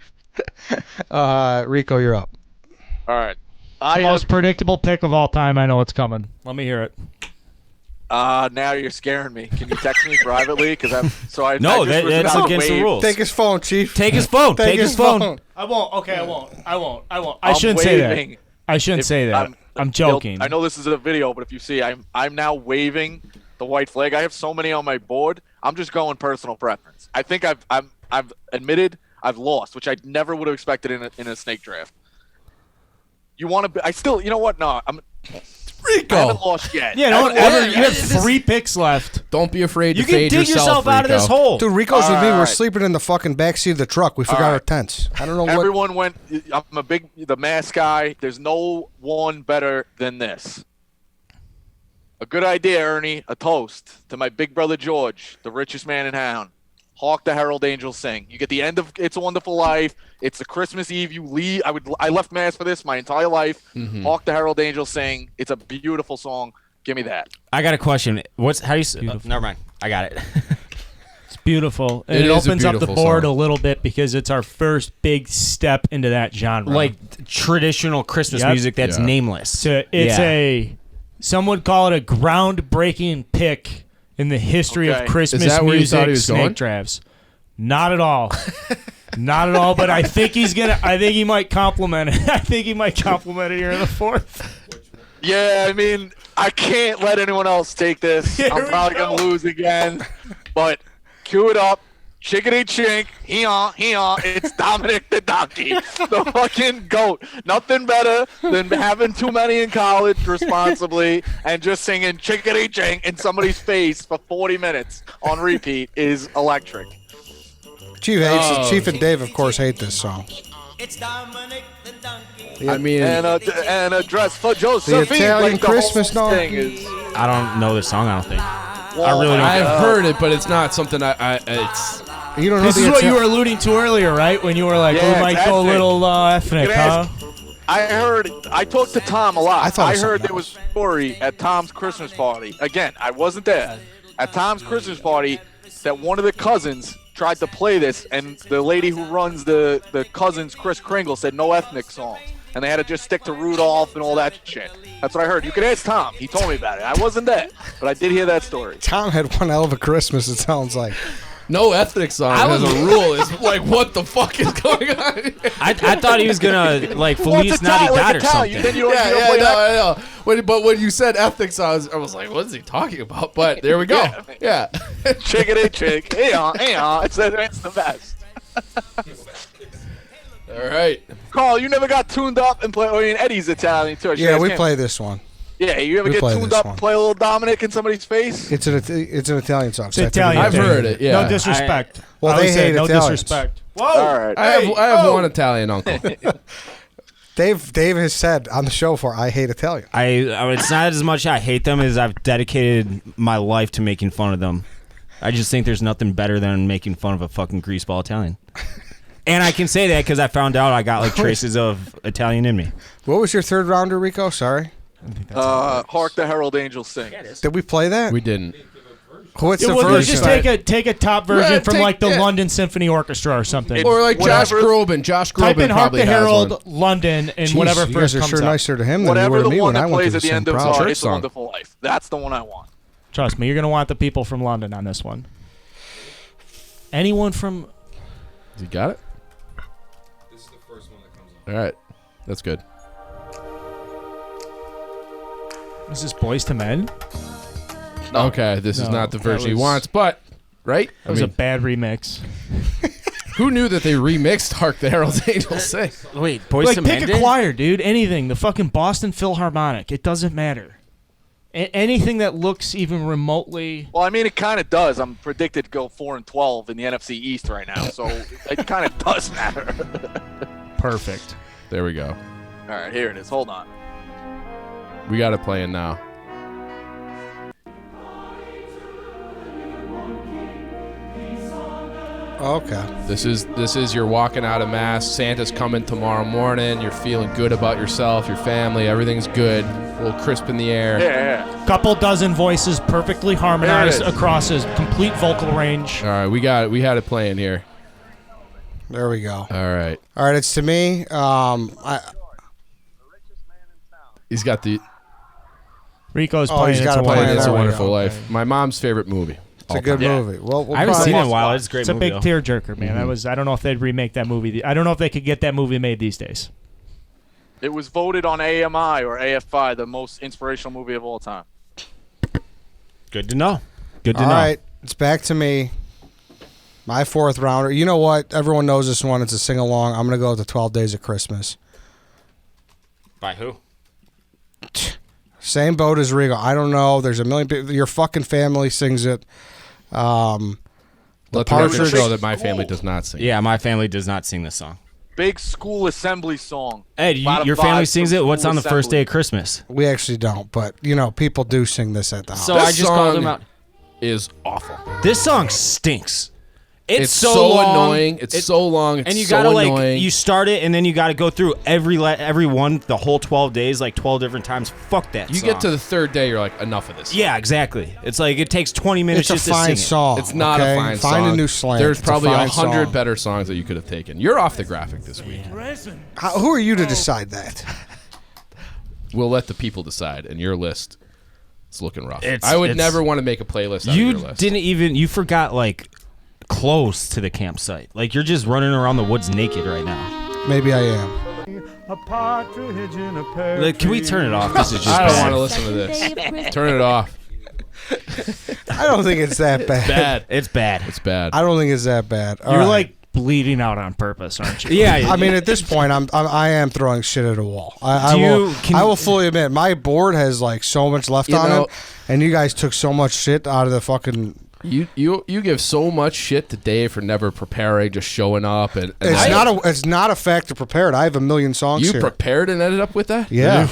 Rico, you're up. All right. The most predictable pick of all time. I know it's coming. Let me hear it. Now you're scaring me. Can you text me privately? Because I No, just was that's about to against the wave. rules. Take his phone, Chief. Take his phone. Take his phone. I won't. Okay, I won't. I I'm shouldn't say waving. that. I shouldn't say that. I'm joking. I know this is a video, but if you see, I'm now waving the white flag. I have so many on my board. I'm just going personal preference. I think I've admitted I've lost, which I never would have expected in a snake draft. You want to? I still. You know what? No, Rico. I haven't lost yet. Yeah, don't ever. You have 3 picks left. Don't be afraid You to can fade dig yourself out of this Rico. hole. Dude, Rico's All with me. right. We're sleeping in the fucking backseat of the truck. We forgot All our right. tents. I don't know what. Everyone went. I'm the mask guy. There's no one better than this. A good idea, Ernie. A toast to my big brother George, the richest man in town. Hawk the Herald Angels sing. You get the end of It's a Wonderful Life. It's a Christmas Eve. You leave. I left Mass for this my entire life. Hawk the Herald Angels sing. It's a beautiful song. Give me that. I got a question. How do you? Never mind. I got it. It's beautiful. And It it is a opens up the beautiful board song. a little bit because it's our first big step into that genre. Like traditional Christmas Yep. music that's Yeah. nameless. So it's some would call it a groundbreaking pick in the history Okay. of Christmas Is that where you music thought he was snake going? drafts. Not at all. Not at all, but I think he might compliment it. I think he might compliment it here in the 4th. Yeah, I mean, I can't let anyone else take this. Here I'm we probably go. going to lose again. But cue it up. Chickadee chink. Hee-haw, hee-haw. It's Dominic the Donkey. The fucking GOAT. Nothing better than having too many in college responsibly and just singing chickadee chink in somebody's face for 40 minutes on repeat is electric. Chief hates it. Chief and Dave, of course, hate this song. It's Dominic the Donkey. I mean, And a dress for Josephine. Italian like the Christmas whole song. thing is. I don't know this song. I don't think. I really don't. I've heard it, but it's not something it's. You don't know This the is what Italian- you were alluding to earlier, right? When you were like, Yeah, we might it's go a ethnic. little ethnic, You can huh? ask- I talked to Tom a lot. I thought it was heard something there was a story at Tom's Christmas party. Again, I wasn't there. At Tom's Christmas party, that one of the cousins tried to play this, and the lady who runs the cousins, Kris Kringle, said no ethnic songs. And they had to just stick to Rudolph and all that shit. That's what I heard. You can ask Tom. He told me about it. I wasn't there, but I did hear that story. Tom had one hell of a Christmas, it sounds like. No ethnic song as a rule. It's like, what the fuck is going on? I thought he was gonna like Well, Feliz Navidad or something. Then you don't, Yeah, you don't yeah, play no, that. I know. But when you said ethnic songs, I was like, what is he talking about? But there we go. Yeah. Chickadee chick. Hey on. It's the best. All right. Carl, you never got tuned up and play. I mean, Eddie's Italian too. I should Yeah, ask we him. play this one. Yeah, you ever we get play tuned this up one. and play a little Dominic in somebody's face? It's an Italian song. It's Italian. I've thing. heard it, yeah. No disrespect. Well, I would they say hate no Italians. disrespect. All right. I have one Italian uncle. Dave has said on the show before, I hate Italian. It's not as much I hate them as I've dedicated my life to making fun of them. I just think there's nothing better than making fun of a fucking greaseball Italian. And I can say that because I found out I got like traces of Italian in me. What was your third rounder, Rico? Sorry. Hark the Herald Angels sing. Did we play that? We didn't. What's Yeah, the well, version? just take a top version Yeah, from take- like the yeah. London Symphony Orchestra or something. Or like Josh Whatever. Groban. Josh Groban Type in Hark probably the has Herald one. London and Jeez, whatever you first guys are comes sure up. nicer to him than you Whatever were to the me one when I that went plays to at the the same end of prom. Church It's a song. Wonderful Life. That's the one I want. Trust me, you're gonna want the people from London on this one. Anyone from? You got it? This is the first one that comes up. All right. That's good. Is this Boys to Men? Okay, this is No, not the that version he was- wants, but right? That was a bad remix. who knew that they remixed "Hark the Herald Angels Sing"? Wait, Boys Like to pick Men a did? choir, dude. Anything. The fucking Boston Philharmonic. It doesn't matter. anything that looks even remotely. Well, I mean, it kind of does. I'm predicted to go 4-12 in the NFC East right now, so it kind of does matter. Perfect. There we go. All right, here it is. Hold on. We got it playing now. Okay. This is you're walking out of mass. Santa's coming tomorrow morning. You're feeling good about yourself, your family. Everything's good. A little crisp in the air. Yeah. Couple dozen voices perfectly harmonized across his complete vocal range. All right, we had it playing here. There we go. All right. All right, it's to me. He's got the. Rico's Oh, playing he's It's got a it playing. Wonderful It's a There we Wonderful go. Life. My mom's favorite movie. It's a good movie. Well, I haven't probably- seen it in a while. It's a great It's a movie. big though. tearjerker, man. I don't know if they'd remake that movie. I don't know if they could get that movie made these days. It was voted on AMI or AFI the most inspirational movie of all time. Good to know. Good to All know. right, it's back to me. My fourth rounder. You know what? Everyone knows this one. It's a sing along. I'm gonna go with the 12 Days of Christmas. By who? Same boat as Rico. I don't know. There's a million people. Your fucking family sings it. Let the record Partridge- show that my family does not sing. Yeah, my family does not sing this song. Big school assembly song. Ed, Lot of your family vibes sings from it. What's school on the first day assembly. of Christmas? We actually don't, but people do sing this at the house. So This I just called song him out. Is awful. This song stinks. It's so so long. annoying. It's so long. It's and you so gotta annoying. you start it and then you gotta go through every one the whole 12 days, like 12 different times. Fuck that. You song. get to the third day, you're like, enough of this. Yeah, exactly. It's like it takes 20 minutes It's a just fine to sing song. It's not okay? a fine song. Find a new slang. There's It's probably a fine 100 song. better songs that you could have taken. You're off the graphic this week. Who are you to decide that? We'll let the people decide, and your list is looking rough. It's- I would it's- never want to make a playlist out it. of You your list. didn't even. You forgot like close to the campsite. Like you're just running around the woods naked right now. Maybe I am. A partridge in a pear Like, can we turn it off? This is just I don't bad. want to listen to this. Turn it off. I don't think it's that bad. Bad. It's bad. It's bad. I don't think it's that bad. All You're right. like bleeding out on purpose, aren't you? Yeah. I mean, at this point, I am throwing shit at a wall. I Can- will fully admit my board has like so much left You on know- it, and you guys took so much shit out of the fucking. You give so much shit to Dave for never preparing, just showing up, and It's not a fact to prepare it. I have a million songs you here. prepared and ended up with that. Yeah.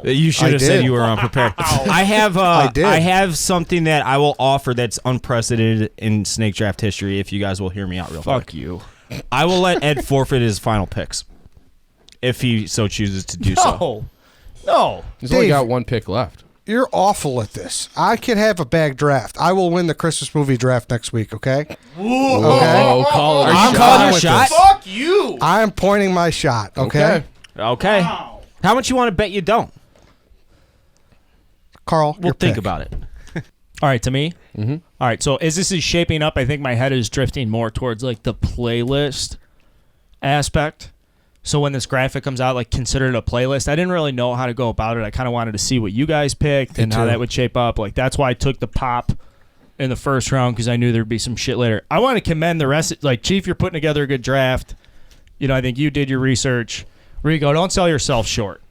You should I have said did. you were unprepared. I have. I did. I have something that I will offer that's unprecedented in snake draft history. If you guys will hear me out real Fuck quick. you. I will let Ed forfeit his final picks, if he so chooses to do so. No. He's only Dave. got one pick left. You're awful at this. I could have a bag draft. I will win the Christmas movie draft next week. Okay. Okay. Oh, call it. Are you I'm calling fine your with shot? this. Fuck you. I am pointing my shot. Okay. Okay. How much you want to bet you don't? Carl, We'll your think pick. about it. All right, to me. Mm-hmm. All right, so as this is shaping up, I think my head is drifting more towards like the playlist aspect. So when this graphic comes out, like consider it a playlist. I didn't really know how to go about it. I kind of wanted to see what you guys picked and how too. that would shape up. Like that's why I took the pop in the first round because I knew there'd be some shit later. I want to commend the rest. Like Chief, you're putting together a good draft. You know, I think you did your research. Rico, don't sell yourself short.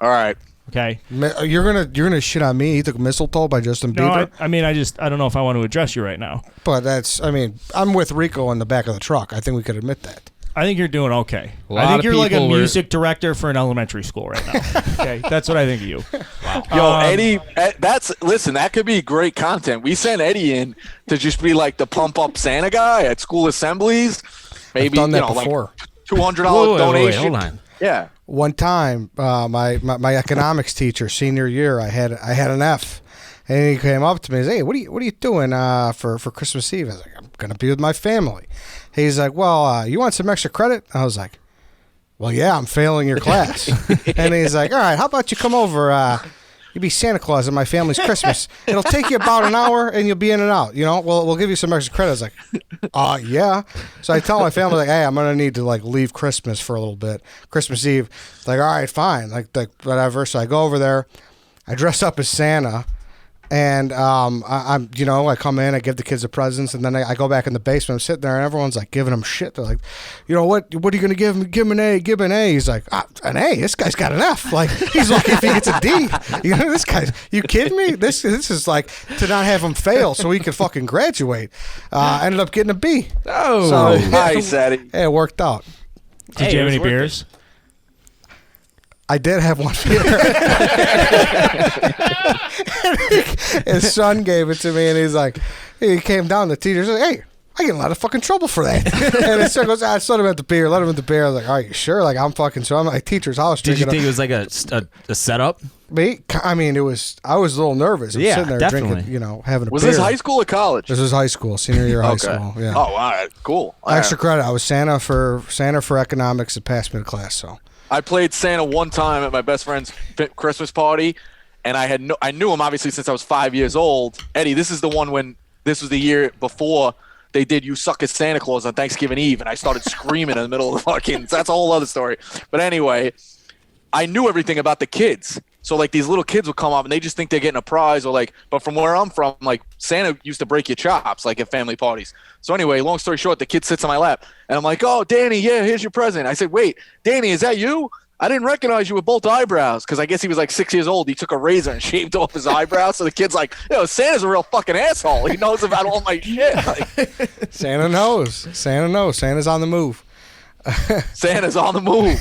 All right. Okay. You're gonna shit on me. He took Mistletoe by Justin No, Bieber. I mean, I don't know if I want to address you right now. But I'm with Rico in the back of the truck. I think we could admit that. I think you're doing okay. A lot I think of you're like a people were- music director for an elementary school right now. Okay, that's what I think of you. Yo, Eddie, listen, that could be great content. We sent Eddie in to just be like the pump up Santa guy at school assemblies. Maybe I've done that like before. $200 donation. Hold on. Yeah. One time, my economics teacher, senior year, I had an F, and he came up to me and said, "Hey, what are you doing for Christmas Eve?" I was like, "I'm gonna be with my family." He's like, "Well, you want some extra credit?" I was like, "Well, yeah, I'm failing your class." And he's like, "All right, how about you come over? You be Santa Claus at my family's Christmas. It'll take you about an hour, and you'll be in and out. You know, we'll give you some extra credit." I was like, yeah. So I tell my family, like, "Hey, I'm gonna need to like leave Christmas for a little bit, Christmas Eve." Like, all right, fine, like whatever. So I go over there, I dress up as Santa, And I'm, I come in, I give the kids the presents, and then I go back in the basement. I'm sitting there, and everyone's like giving him shit. They're like, what are you gonna give him? Give him an A. Give him an A. He's like, an A. This guy's got an F. Like he's lucky if he gets a D. This guy's. You kidding me? This is like to not have him fail so he could fucking graduate. Ended up getting a B. Oh, So, Nice, Eddie. it worked out. Did you have any beers? I did have one beer. His son gave it to me, and he's like, he came down. The teacher said, "Hey, I get in a lot of fucking trouble for that." And his son goes, "Just let him at the beer. Let him at the beer." I was like, "Are you sure?" Like I'm fucking. So I'm at my teacher's house. Did you drinking think it was like a setup? Me? I mean, it was. I was a little nervous. I'm Yeah, sitting there definitely. drinking, having a Was beer. this high school or college? This was high school, senior year of high Okay. school. Yeah. Oh, all right, cool. All Extra right. credit. I was Santa for economics and passed mid class. So. I played Santa one time at my best friend's Christmas party, and I knew him obviously since I was 5 years old. Eddie, this is the one when this was the year before they did "You Suck at Santa Claus" on Thanksgiving Eve, and I started screaming in the middle of the fucking. That's a whole other story. But anyway, I knew everything about the kids. So like these little kids would come up and they just think they're getting a prize or like, but from where I'm from, like Santa used to break your chops like at family parties. So anyway, long story short, the kid sits on my lap and I'm like, "Oh, Danny, yeah, here's your present." I said, "Wait, Danny, is that you? I didn't recognize you with both eyebrows." Because I guess he was like 6 years old. He took a razor and shaved off his eyebrows. So the kid's like, Santa's a real fucking asshole. He knows about all my shit. Like, Santa knows. Santa knows. Santa's on the move. Santa's on the move.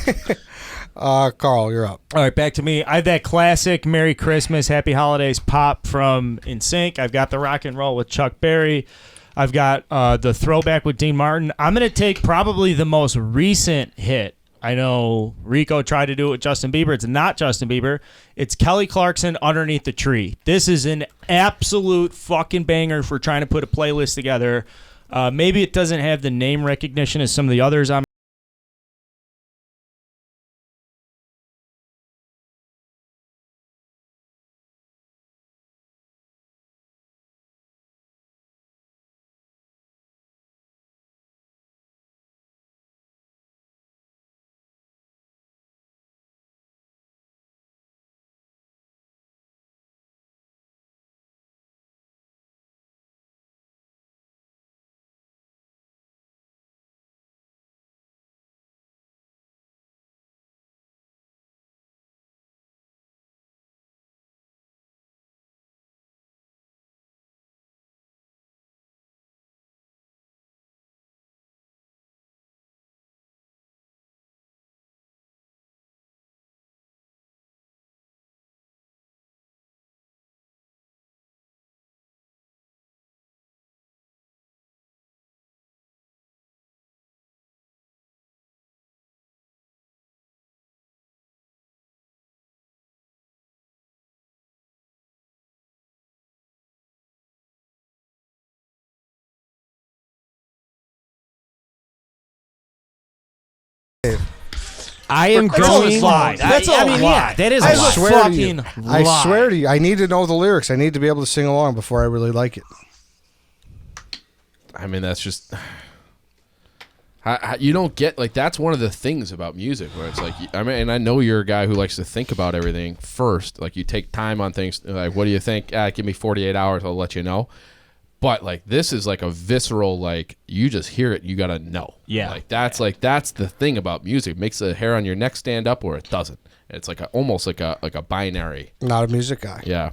Carl, you're up. All right, back to me. I have that classic Merry Christmas, Happy Holidays pop from NSYNC. I've got the rock and roll with Chuck Berry. I've got the throwback with Dean Martin. I'm going to take probably the most recent hit. I know Rico tried to do it with Justin Bieber. It's not Justin Bieber. It's Kelly Clarkson, Underneath the Tree. This is an absolute fucking banger for trying to put a playlist together. Maybe it doesn't have the name recognition as some of the others on I am That's all going. lies. That's all yeah, lies. that is I a lie. swear to you. fucking I lie. swear to you. I need to know the lyrics. I need to be able to sing along before I really like it. I mean, that's just you don't get like that's one of the things about music where it's like I mean, and I know you're a guy who likes to think about everything first. Like you take time on things. Like, what do you think? Give me 48 hours. I'll let you know. But like this is like a visceral like you just hear it, you gotta know. Yeah. Like that's the thing about music. It makes the hair on your neck stand up or it doesn't. It's like almost like a binary. Not a music guy. Yeah.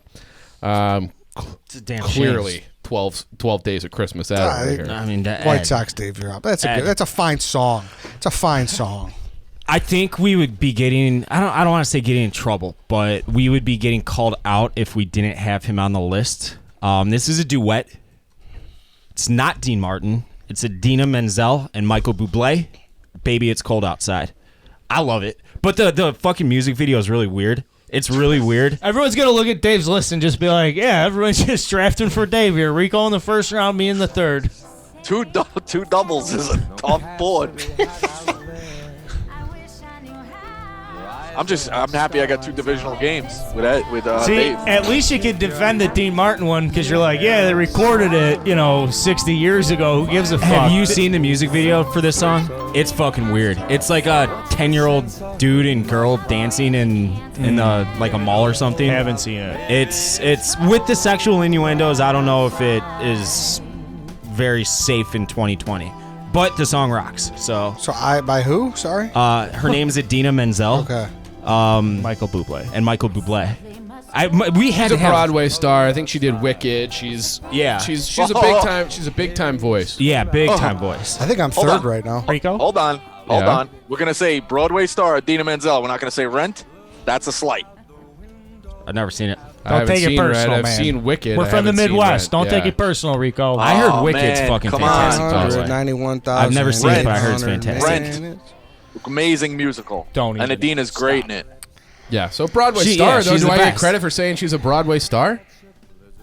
It's a damn Clearly shame. 12 days of Christmas out right here. I mean, White Sox, Dave, you're up. That's a fine song. It's a fine song. I think we would be getting. I don't want to say getting in trouble, but we would be getting called out if we didn't have him on the list. This is a duet. It's not Dean Martin. It's Idina Menzel and Michael Bublé. Baby, It's Cold Outside. I love it. But the fucking music video is really weird. It's really weird. Everyone's going to look at Dave's list and just be like, yeah, everyone's just drafting for Dave here. Rico in the first round, me in the third. Two doubles is a tough board. I'm happy I got 2 divisional games with that with See, Dave. at least you could defend the Dean Martin one because you're like, yeah, they recorded it, 60 years ago. Who gives a fuck? Have you seen the music video for this song? It's fucking weird. It's like a 10-year-old dude and girl dancing in like a mall or something. Haven't seen it. It's with the sexual innuendos. I don't know if it is very safe in 2020, but the song rocks. So By who? Sorry. her name is Idina Menzel. Okay. Michael Bublé. And Michael Bublé. We had She's a to have Broadway star. I think she did Wicked. She's a big time voice. big time voice. I think I'm Hold third on. right now. Rico? Hold on. We're gonna say Broadway star Idina Menzel. We're not gonna say Rent. That's a slight. I've never seen it. Don't take it personal, I've man. seen Wicked. We're I from the haven't seen Midwest. Rent. Don't take Yeah. it personal, Rico. I heard Oh, Wicked's man, fucking come on. fantastic. by the way. 191,000. I've never seen it, but I heard it's Rent. fantastic. Amazing musical. Don't And even. Idina's great in it. Yeah, so Broadway She- star, yeah, though. she's Do the I get best. credit for saying she's a Broadway star?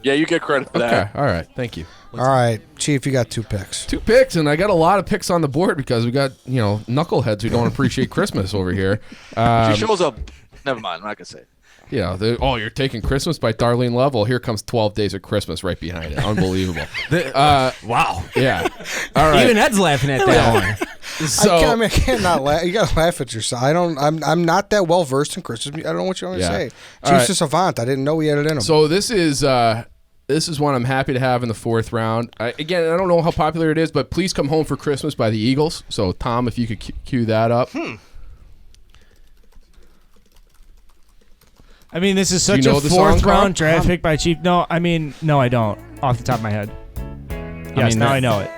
Yeah, you get credit for Okay, that. all right. Thank you. All right, Chief, you got 2 picks. 2 picks, and I got a lot of picks on the board because we got, knuckleheads who don't appreciate Christmas over here. She shows up. Never mind. I'm not gonna say. You're taking Christmas by Darlene Love. Well, here comes 12 Days of Christmas right behind it. Unbelievable. Wow. Yeah. All right. Even Ed's laughing at that one. So, I can't not laugh. You gotta laugh at yourself. I'm not that well versed in Christmas. I don't know what you want to Yeah. say. All Chief's right. a savant. I didn't know he had it in him. So this is one I'm happy to have in the 4th round. I don't know how popular it is, but Please Come Home for Christmas by the Eagles. So Tom, if you could cue that up. I mean, this is such know a the song, 4th Tom? round draft pick by Chief. No, I don't. Off the top of my head. Yes, now I know it.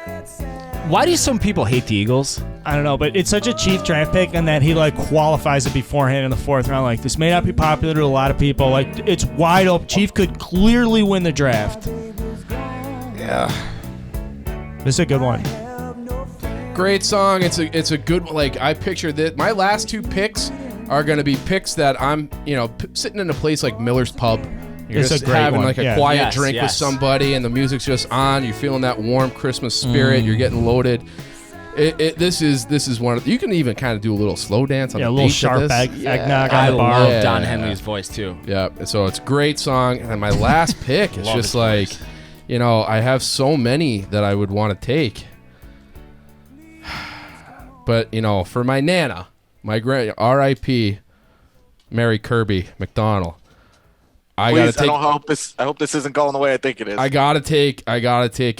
Why do some people hate the Eagles? I don't know, but it's such a Chief draft pick, and that he qualifies it beforehand in the 4th round. Like, this may not be popular to a lot of people. Like, it's wide open. Chief could clearly win the draft. yeah. This is a good one. Great song. It's a good, I picture that my last 2 picks are going to be picks that I'm, sitting in a place like Miller's Pub. You're It's just a great having one. a Yeah. quiet Yes, drink with yes. somebody, and the music's just on. You're feeling that warm Christmas spirit. You're getting loaded. This is one of. You can even kind of do a little slow dance on Yeah, the a little beach of sharp this. eggnog I on the bar. love Yeah. Don Henley's voice too. Yeah, so it's a great song. And my last pick is Love just his like, voice. I have so many that I would want to take. But, for my Nana, my R.I.P. Mary Kirby McDonald. I Please, gotta take. I hope this isn't going the way I think it is. I gotta take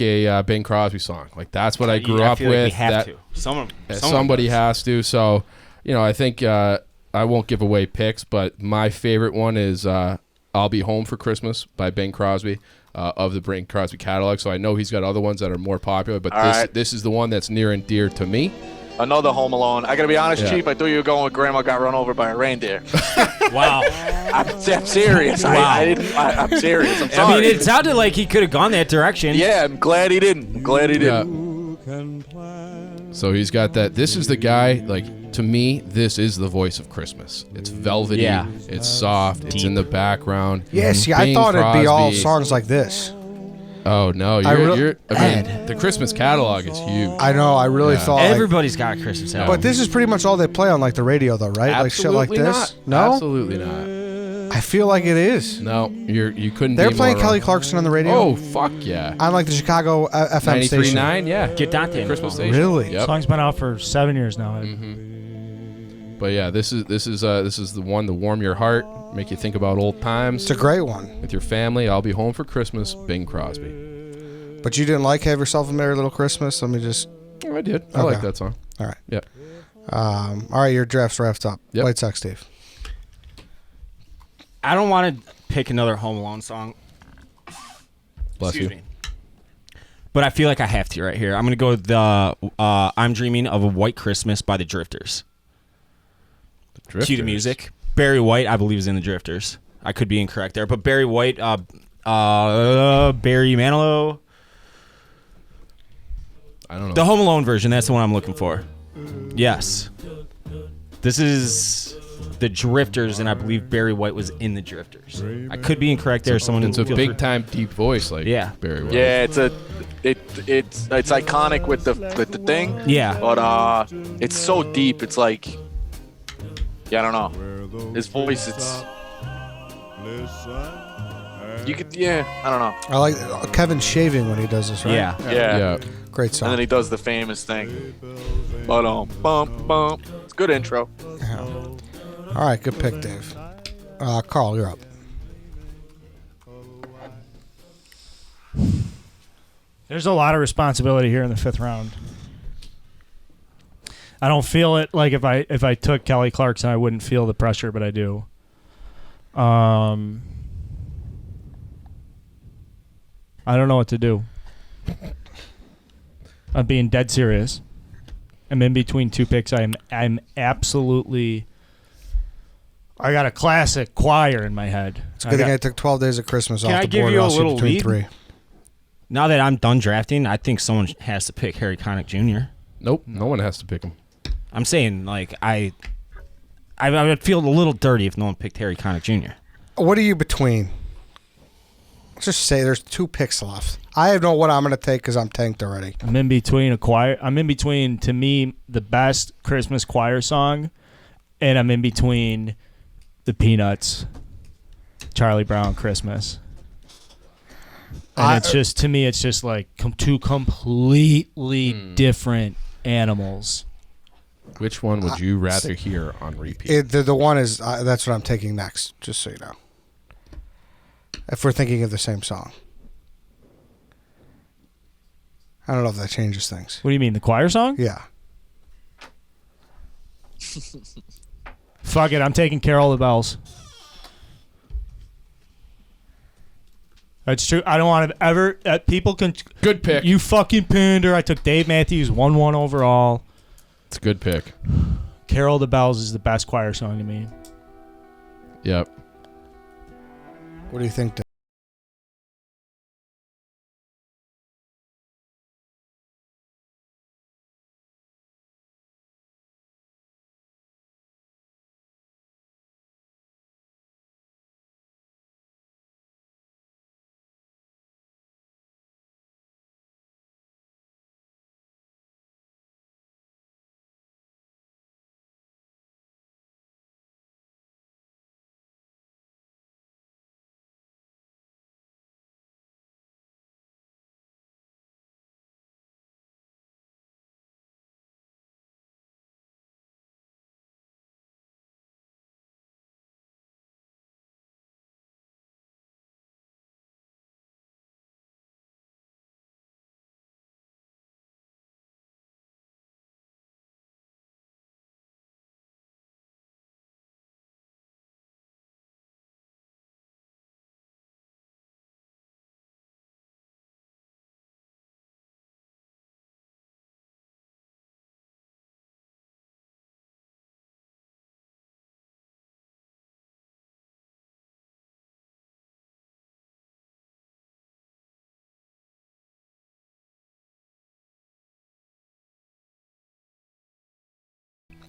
a Bing Crosby song. Like that's what I grew I up feel with. Like we have that, to. Someone somebody does. has to. So, I think I won't give away picks, but my favorite one is "I'll Be Home for Christmas" by Bing Crosby of the Bing Crosby catalog. So I know he's got other ones that are more popular, but All right. this is the one that's near and dear to me. Another Home Alone. I gotta be honest, Yeah. Chief. I thought you were going with Grandma got run over by a reindeer. Wow. I'm serious. Wow. I'm serious. I'm I sorry. mean, it sounded like he could have gone that direction. Yeah, I'm glad he didn't. Yeah. So he's got that. This is the guy. Like to me, this is the voice of Christmas. It's velvety. Yeah. It's soft. It's in the background. Yeah, see, I Bing thought it'd be all Crosby. songs like this. Oh no, I mean, the Christmas catalog is huge. I know. I really Yeah. thought. Like, Everybody's got a Christmas album. but this is pretty much all they play on like the radio, though, right? Like shit like Absolutely this. not. No, Absolutely not. I feel like it is. No, you couldn't. They're be playing more Kelly wrong. Clarkson on the radio. Oh fuck yeah! on like the Chicago FM station. 93.9, yeah. Get Dante in the Christmas phone. station. Really? Yep. Song's been out for 7 years now. But yeah, this is the one to warm your heart, make you think about old times It's a great one. with your family. I'll be home for Christmas. Bing Crosby. But you didn't like Have Yourself a Merry Little Christmas? Let me just. Oh, I did. I Okay. like that song. All right. Yep. All right, your draft's wrapped up. Yep. White Sox, Steve. I don't want to pick another Home Alone song. Bless Excuse you. me. But I feel like I have to right here. I'm going to go with the I'm Dreaming of a White Christmas by the Drifters. Cue the Drifters. music. Barry White, I believe, is in the Drifters. I could be incorrect there. But Barry White, Barry Manilow. I don't know. The Home Alone version, that's the one I'm looking for. Yes. This is the Drifters, and I believe Barry White was in the Drifters. I could be incorrect there. Someone It's a feel free- big time deep voice like Yeah. Barry White. Yeah, it's iconic with the thing. Yeah. But it's so deep. It's like, yeah, I don't know. His voice, it's you could, I don't know. I like Kevin shaving when he does this, right? Yeah. Great song. And then he does the famous thing. Bum bum. It's a good intro. Yeah. All right, good pick, Dave. Carl, you're up. There's a lot of responsibility here in the 5th round. I don't feel it like if I took Kelly Clarkson, I wouldn't feel the pressure, but I do. I don't know what to do. I'm being dead serious. I'm in between two picks. I'm absolutely. I got a classic choir in my head. It's a good thing I took 12 days of Christmas Can off I the give board. you a I'll shoot little between lead? 3. Now that I'm done drafting, I think someone has to pick Harry Connick Jr. Nope, no one has to pick him. I'm saying, like, I would feel a little dirty if no one picked Harry Connick Jr. What are you between? Let's just say there's 2 picks left. I don't know what I'm going to take because I'm tanked already. I'm in between a choir. I'm in between, to me, the best Christmas choir song, and I'm in between the Peanuts, Charlie Brown Christmas. And it's just, to me, it's just like two completely different animals. Which one would you rather hear on repeat? The one is, that's what I'm taking next, just so you know. If we're thinking of the same song. I don't know if that changes things. What do you mean, the choir song? Yeah. Fuck it, I'm taking Carol the Bells. That's true. I don't want to ever. People can. Good pick. You fucking pander. I took Dave Matthews 1-1 overall. It's a good pick. Carol the Bells is the best choir song to me. Yep. What do you think, Dave?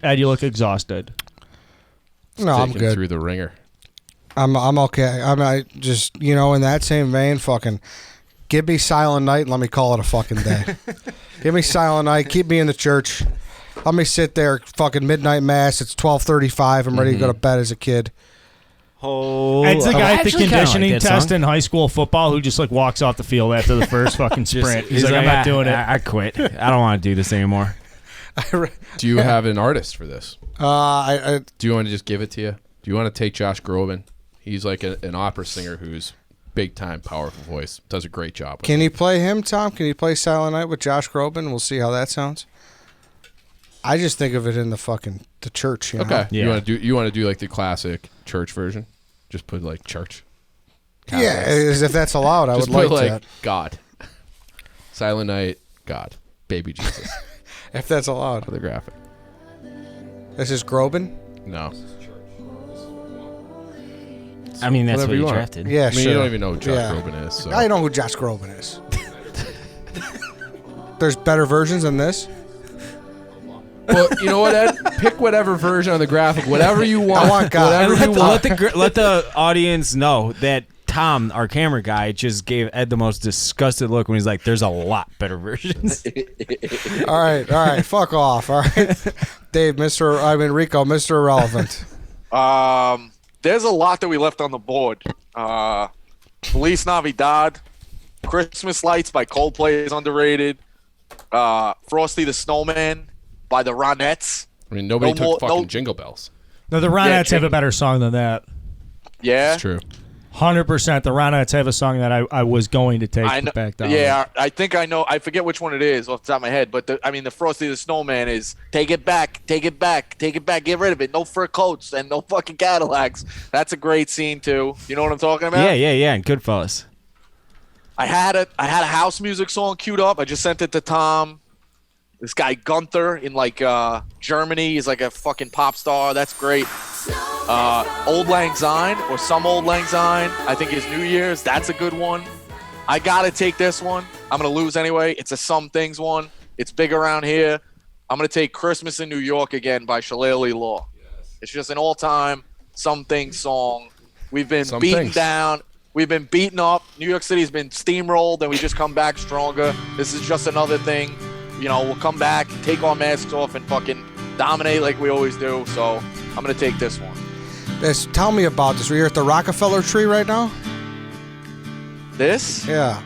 Ed, you look exhausted. No, I'm Taken good. through the ringer. I'm okay. I just, in that same vein, fucking give me Silent Night and let me call it a fucking day. Give me Silent Night. Keep me in the church. Let me sit there, fucking midnight mass. It's 12:35. I'm ready to go to bed as a kid. Oh, Ed's the guy at the actually kinda conditioning like that test song. in high school football who just like walks off the field after the first fucking sprint. He's like, I'm not doing it. I quit. I don't want to do this anymore. Do you have an artist for this? I Do you want to just give it to you? Do you want to take Josh Groban? He's like an opera singer who's big time, powerful voice. Does a great job. Can you play him, Tom? Can you play Silent Night with Josh Groban? We'll see how that sounds. I just think of it in the church. You know? Okay. Yeah. You want to do like the classic church version? Just put like church. Yeah, as if that's allowed, I Just would like put like that. God. Silent Night, God, Baby Jesus. If that's allowed. For the graphic. This is Groban? No. I mean, that's Whatever what you you want. drafted. Yeah, I mean, sure. you don't even know who Josh Yeah. Groban is. So. I know who Josh Groban is. There's better versions than this. Well, you know what, Ed? Pick whatever version of the graphic, whatever you want. I want God. Whatever you want. Let the audience know that Tom, our camera guy, just gave Ed the most disgusted look when he's like, "There's a lot better versions." All right. Fuck off. All right. Dave, Rico, Mr. Irrelevant. There's a lot that we left on the board. Feliz Navidad, Christmas Lights by Coldplay is underrated. Frosty the Snowman by the Ronettes. I mean, nobody took fucking no- Jingle Bells. No, the Ronettes have a better song than that. Yeah, It's true. 100%. The Ronettes have a song that I was going to take I know, back down. yeah, I think I know. I forget which one it is off the top of my head, but the Frosty the Snowman is take it back, take it back, take it back, get rid of it. No fur coats and no fucking Cadillacs. That's a great scene too. You know what I'm talking about? Yeah. And Goodfellas. I had a house music song queued up. I just sent it to Tom. This guy Gunther in like Germany. He's like a fucking pop star. That's great. Old Lang Syne or Some Old Lang Syne. I think is New Year's. That's a good one. I gotta take this one. I'm gonna lose anyway. It's a Some Things one. It's big around here. I'm gonna take Christmas in New York again by Shillelagh Law. It's just an all-time Some Things song. We've been Some beaten Things. down. We've been beaten up. New York City's been steamrolled, and we just come back stronger. This is just another thing. You know, we'll come back, take our masks off, and fucking dominate like we always do. So I'm gonna take this one. Tell me about this. We're at the Rockefeller tree right now? This? Yeah.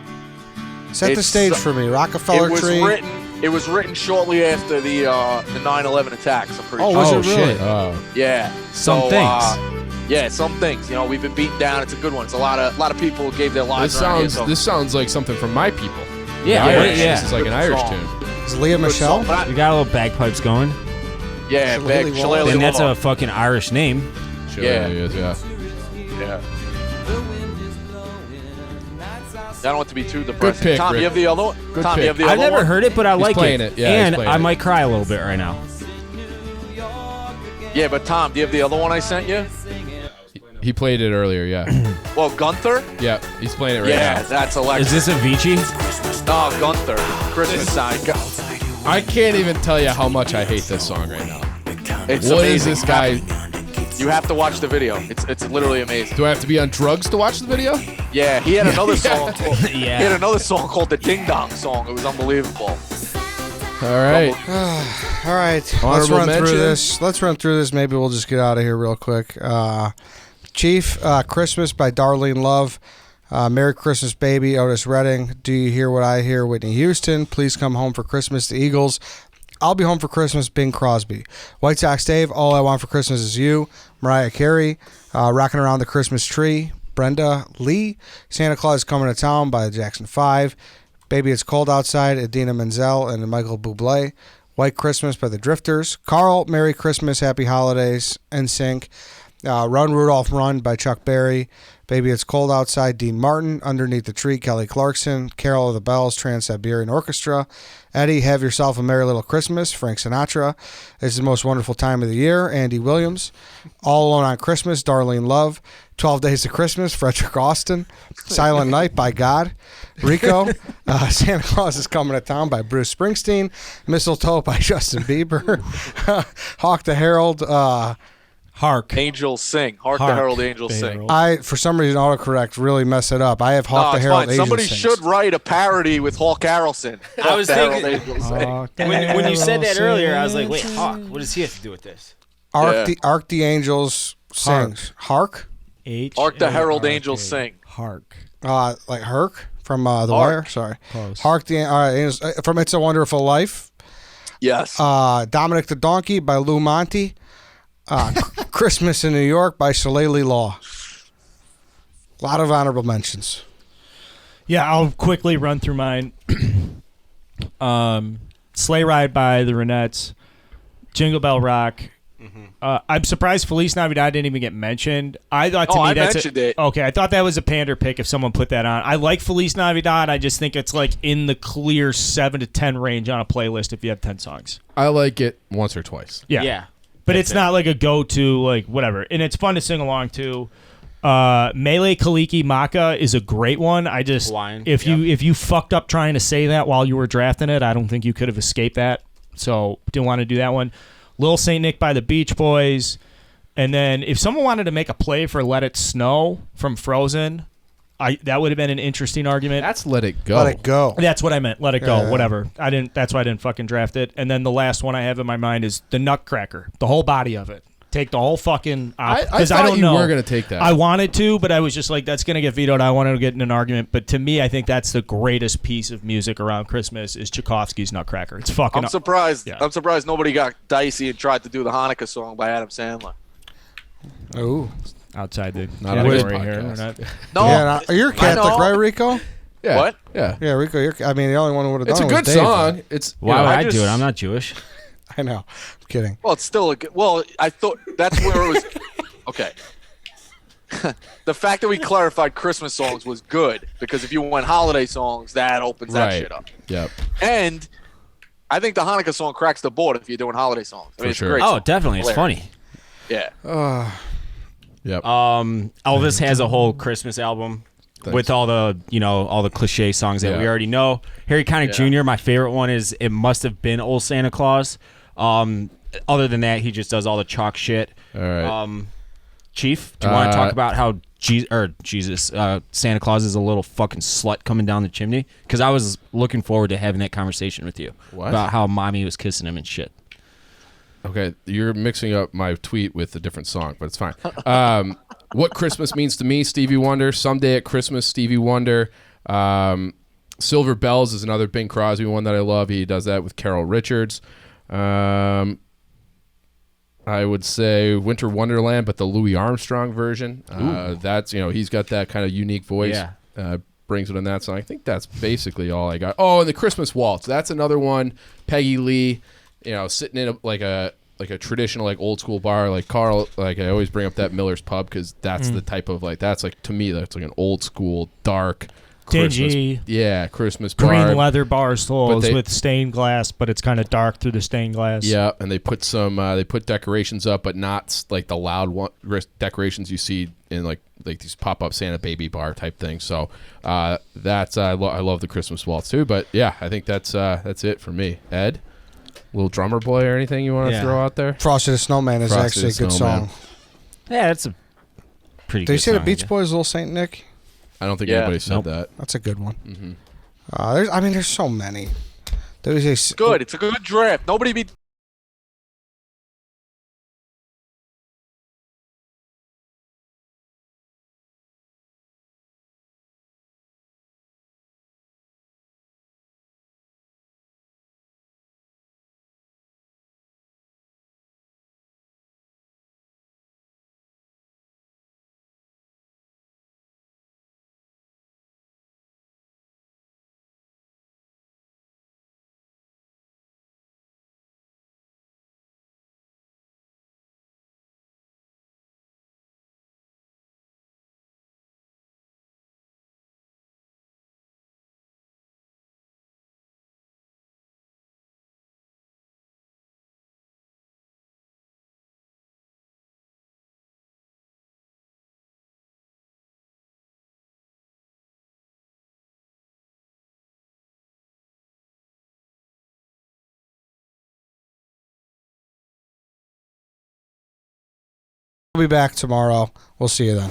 Set the It's, stage for me. Rockefeller tree. It was written shortly after the 9/11 attacks. I'm pretty Oh, sure. was Oh, it really? shit. Yeah. Some So, things. Yeah, some things. You know, we've been beaten down. It's a good one. It's a lot of people gave their lives This around sounds here. So this sounds like something from My People. Yeah, The Irish. yeah. This is like an Irish Song. tune. Is Leah good Michelle? song, but You got a little bagpipes going. yeah, Shillelagh big Law. Shillelagh Then that's Law. a fucking Irish name. Sure Yeah. it is, yeah. Yeah. I don't want to be too depressing. pick, Tom, Rick. you have the other one? Good Tom, pick. you have the I've other never one? heard it, but I like playing it. it. Yeah, he's And playing I it. might cry a little bit right now. Yeah, but Tom, do you have the other one I sent you? He played it earlier, yeah. Well, Gunther? Yeah, he's playing it right Yeah, now. that's electric. Is this Avicii? No, Gunther. Christmas song. I can't even tell you how much I hate this song right now. It's What amazing. is this guy? You have to watch the video. It's literally amazing. Do I have to be on drugs to watch the video? Yeah, he had another song. Called, Yeah. He had another song called the Ding Dong Song. It was unbelievable. All right. All right. Let's Honorable run through mention. this. Maybe we'll just get out of here real quick. Chief, Christmas by Darlene Love. Merry Christmas, Baby, Otis Redding. Do You Hear What I Hear, Whitney Houston. Please Come Home for Christmas, the Eagles. I'll Be Home for Christmas, Bing Crosby. White Sox Dave, All I Want for Christmas Is You. Mariah Carey. Rocking Around the Christmas Tree, Brenda Lee. Santa Claus is Coming to Town by Jackson 5. Baby It's Cold Outside, Idina Menzel and Michael Bublé. White Christmas by the Drifters. Carl, Merry Christmas, Happy Holidays, NSYNC. Run Rudolph Run by Chuck Berry. Baby It's Cold Outside, Dean Martin. Underneath the Tree, Kelly Clarkson. Carol of the Bells, Trans-Siberian Orchestra. Eddie, Have Yourself a Merry Little Christmas, Frank Sinatra. It's the Most Wonderful Time of the Year, Andy Williams. All Alone on Christmas, Darlene Love. 12 Days of Christmas, Frederick Austin. Silent Night by God. Rico, Santa Claus is Coming to Town by Bruce Springsteen. Mistletoe by Justin Bieber. Hawk the Herald. Hark. Angels Sing. Hark the Hark Herald Angels the Sing. Herald. I, for some reason, autocorrect really mess it up. I have Hawk No, the it's Herald fine. Angels Somebody Sings. should write a parody with Hawk Harrelson. I was Hawk the Herald thinking- Angels Sing. Hark the When you said that herald earlier, I was like, sings. wait, Hawk, what does he have to do with this? Arc the Angels Sings. Hark? Hark the Herald H-A-R-K. Angels Sing. Hark. Like Herc from The Wire? Sorry. Close. Hark the Angels, from It's a Wonderful Life. Yes. Dominic the Donkey by Lou Monte. Christmas in New York by Shillelagh Law. A lot of honorable mentions. Yeah, I'll quickly run through mine. Sleigh Ride by the Ronettes. Jingle Bell Rock. I'm surprised Feliz Navidad didn't even get mentioned. I thought to Oh, me I that's mentioned it. Okay, I thought that was a pander pick if someone put that on. I like Feliz Navidad. I just think it's like in the clear 7 to 10 range on a playlist if you have 10 songs. I like it once or twice. Yeah. But it's not like a go-to, like whatever. And it's fun to sing along to. Mele Kaliki Maka is a great one. I just Hawaiian, if you fucked up trying to say that while you were drafting it, I don't think you could have escaped that. So didn't want to do that one. Lil Saint Nick by the Beach Boys. And then if someone wanted to make a play for Let It Snow from Frozen, that would have been an interesting argument. That's Let It Go. Let It Go. That's what I meant. Let it go. Yeah. Whatever. That's why I didn't fucking draft it. And then the last one I have in my mind is the Nutcracker. The whole body of it. take the whole fucking I because thought don't you know. were going to take that. I wanted to, but I was just like, that's going to get vetoed. I wanted to get in an argument. But to me, I think that's the greatest piece of music around Christmas is Tchaikovsky's Nutcracker. It's fucking I'm surprised. Yeah. I'm surprised nobody got dicey and tried to do the Hanukkah song by Adam Sandler. Ooh. outside the Not on this category here. podcast. We're not- No, Yeah, you're I Catholic, know. right, Rico? Yeah. What? Yeah. Yeah, Rico. I mean, the only one who would have It's done a it was good Dave. song. It's Why would I I do just- it? I'm not Jewish. I know. I'm kidding. Well, it's still a good. Well, I thought that's where it was. Okay. The fact that we clarified Christmas songs was good because if you went holiday songs, that opens that right. shit up. Yep. And I think the Hanukkah song cracks the board if you're doing holiday songs. I mean, For it's sure. a great Oh, song. definitely. It's Hilarious. funny. Yeah. Yep. Elvis has a whole Christmas album with all the all the cliche songs that we Yeah. already know. Harry Connick Jr. My favorite one is "It Must Have Been Old Santa Claus." Other than that, he just does all the chalk shit. All right. Chief, do you want to talk about how Santa Claus is a little fucking slut coming down the chimney? Because I was looking forward to having that conversation with you about how mommy was kissing him and shit. Okay, you're mixing up my tweet with a different song, but it's fine. What Christmas means to me, Stevie Wonder. Someday at Christmas, Stevie Wonder. Silver Bells is another Bing Crosby one that I love. He does that with Carol Richards. I would say Winter Wonderland, but the Louis Armstrong version. That's he's got that kind of unique voice. Yeah. Brings it in that song. I think that's basically all I got. Oh, and the Christmas Waltz. That's another one. Peggy Lee. Sitting in a traditional old school bar like Carl. Like I always bring up that Miller's Pub because that's the type of that's to me that's like an old school dark. Dingy. Christmas bar. Green leather bar stools they- with stained glass, but it's kind of dark through the stained glass. Yeah, and they put some decorations up, but not like the loud decorations you see in like these pop-up Santa baby bar type things. So that's I love the Christmas waltz too. But yeah, I think that's it for me. Ed, little drummer boy or anything you want to throw out there? Frosty the Snowman is Frosty actually a the good Snowman. song. Yeah, that's a pretty Did good you say the song, Beach I guess. Boys, Little Saint Nick? I don't think Yeah. anybody said Nope. that. That's a good one. Mm-hmm. There's so many. There's a Good. It's a good draft. Nobody beat. We'll be back tomorrow. We'll see you then.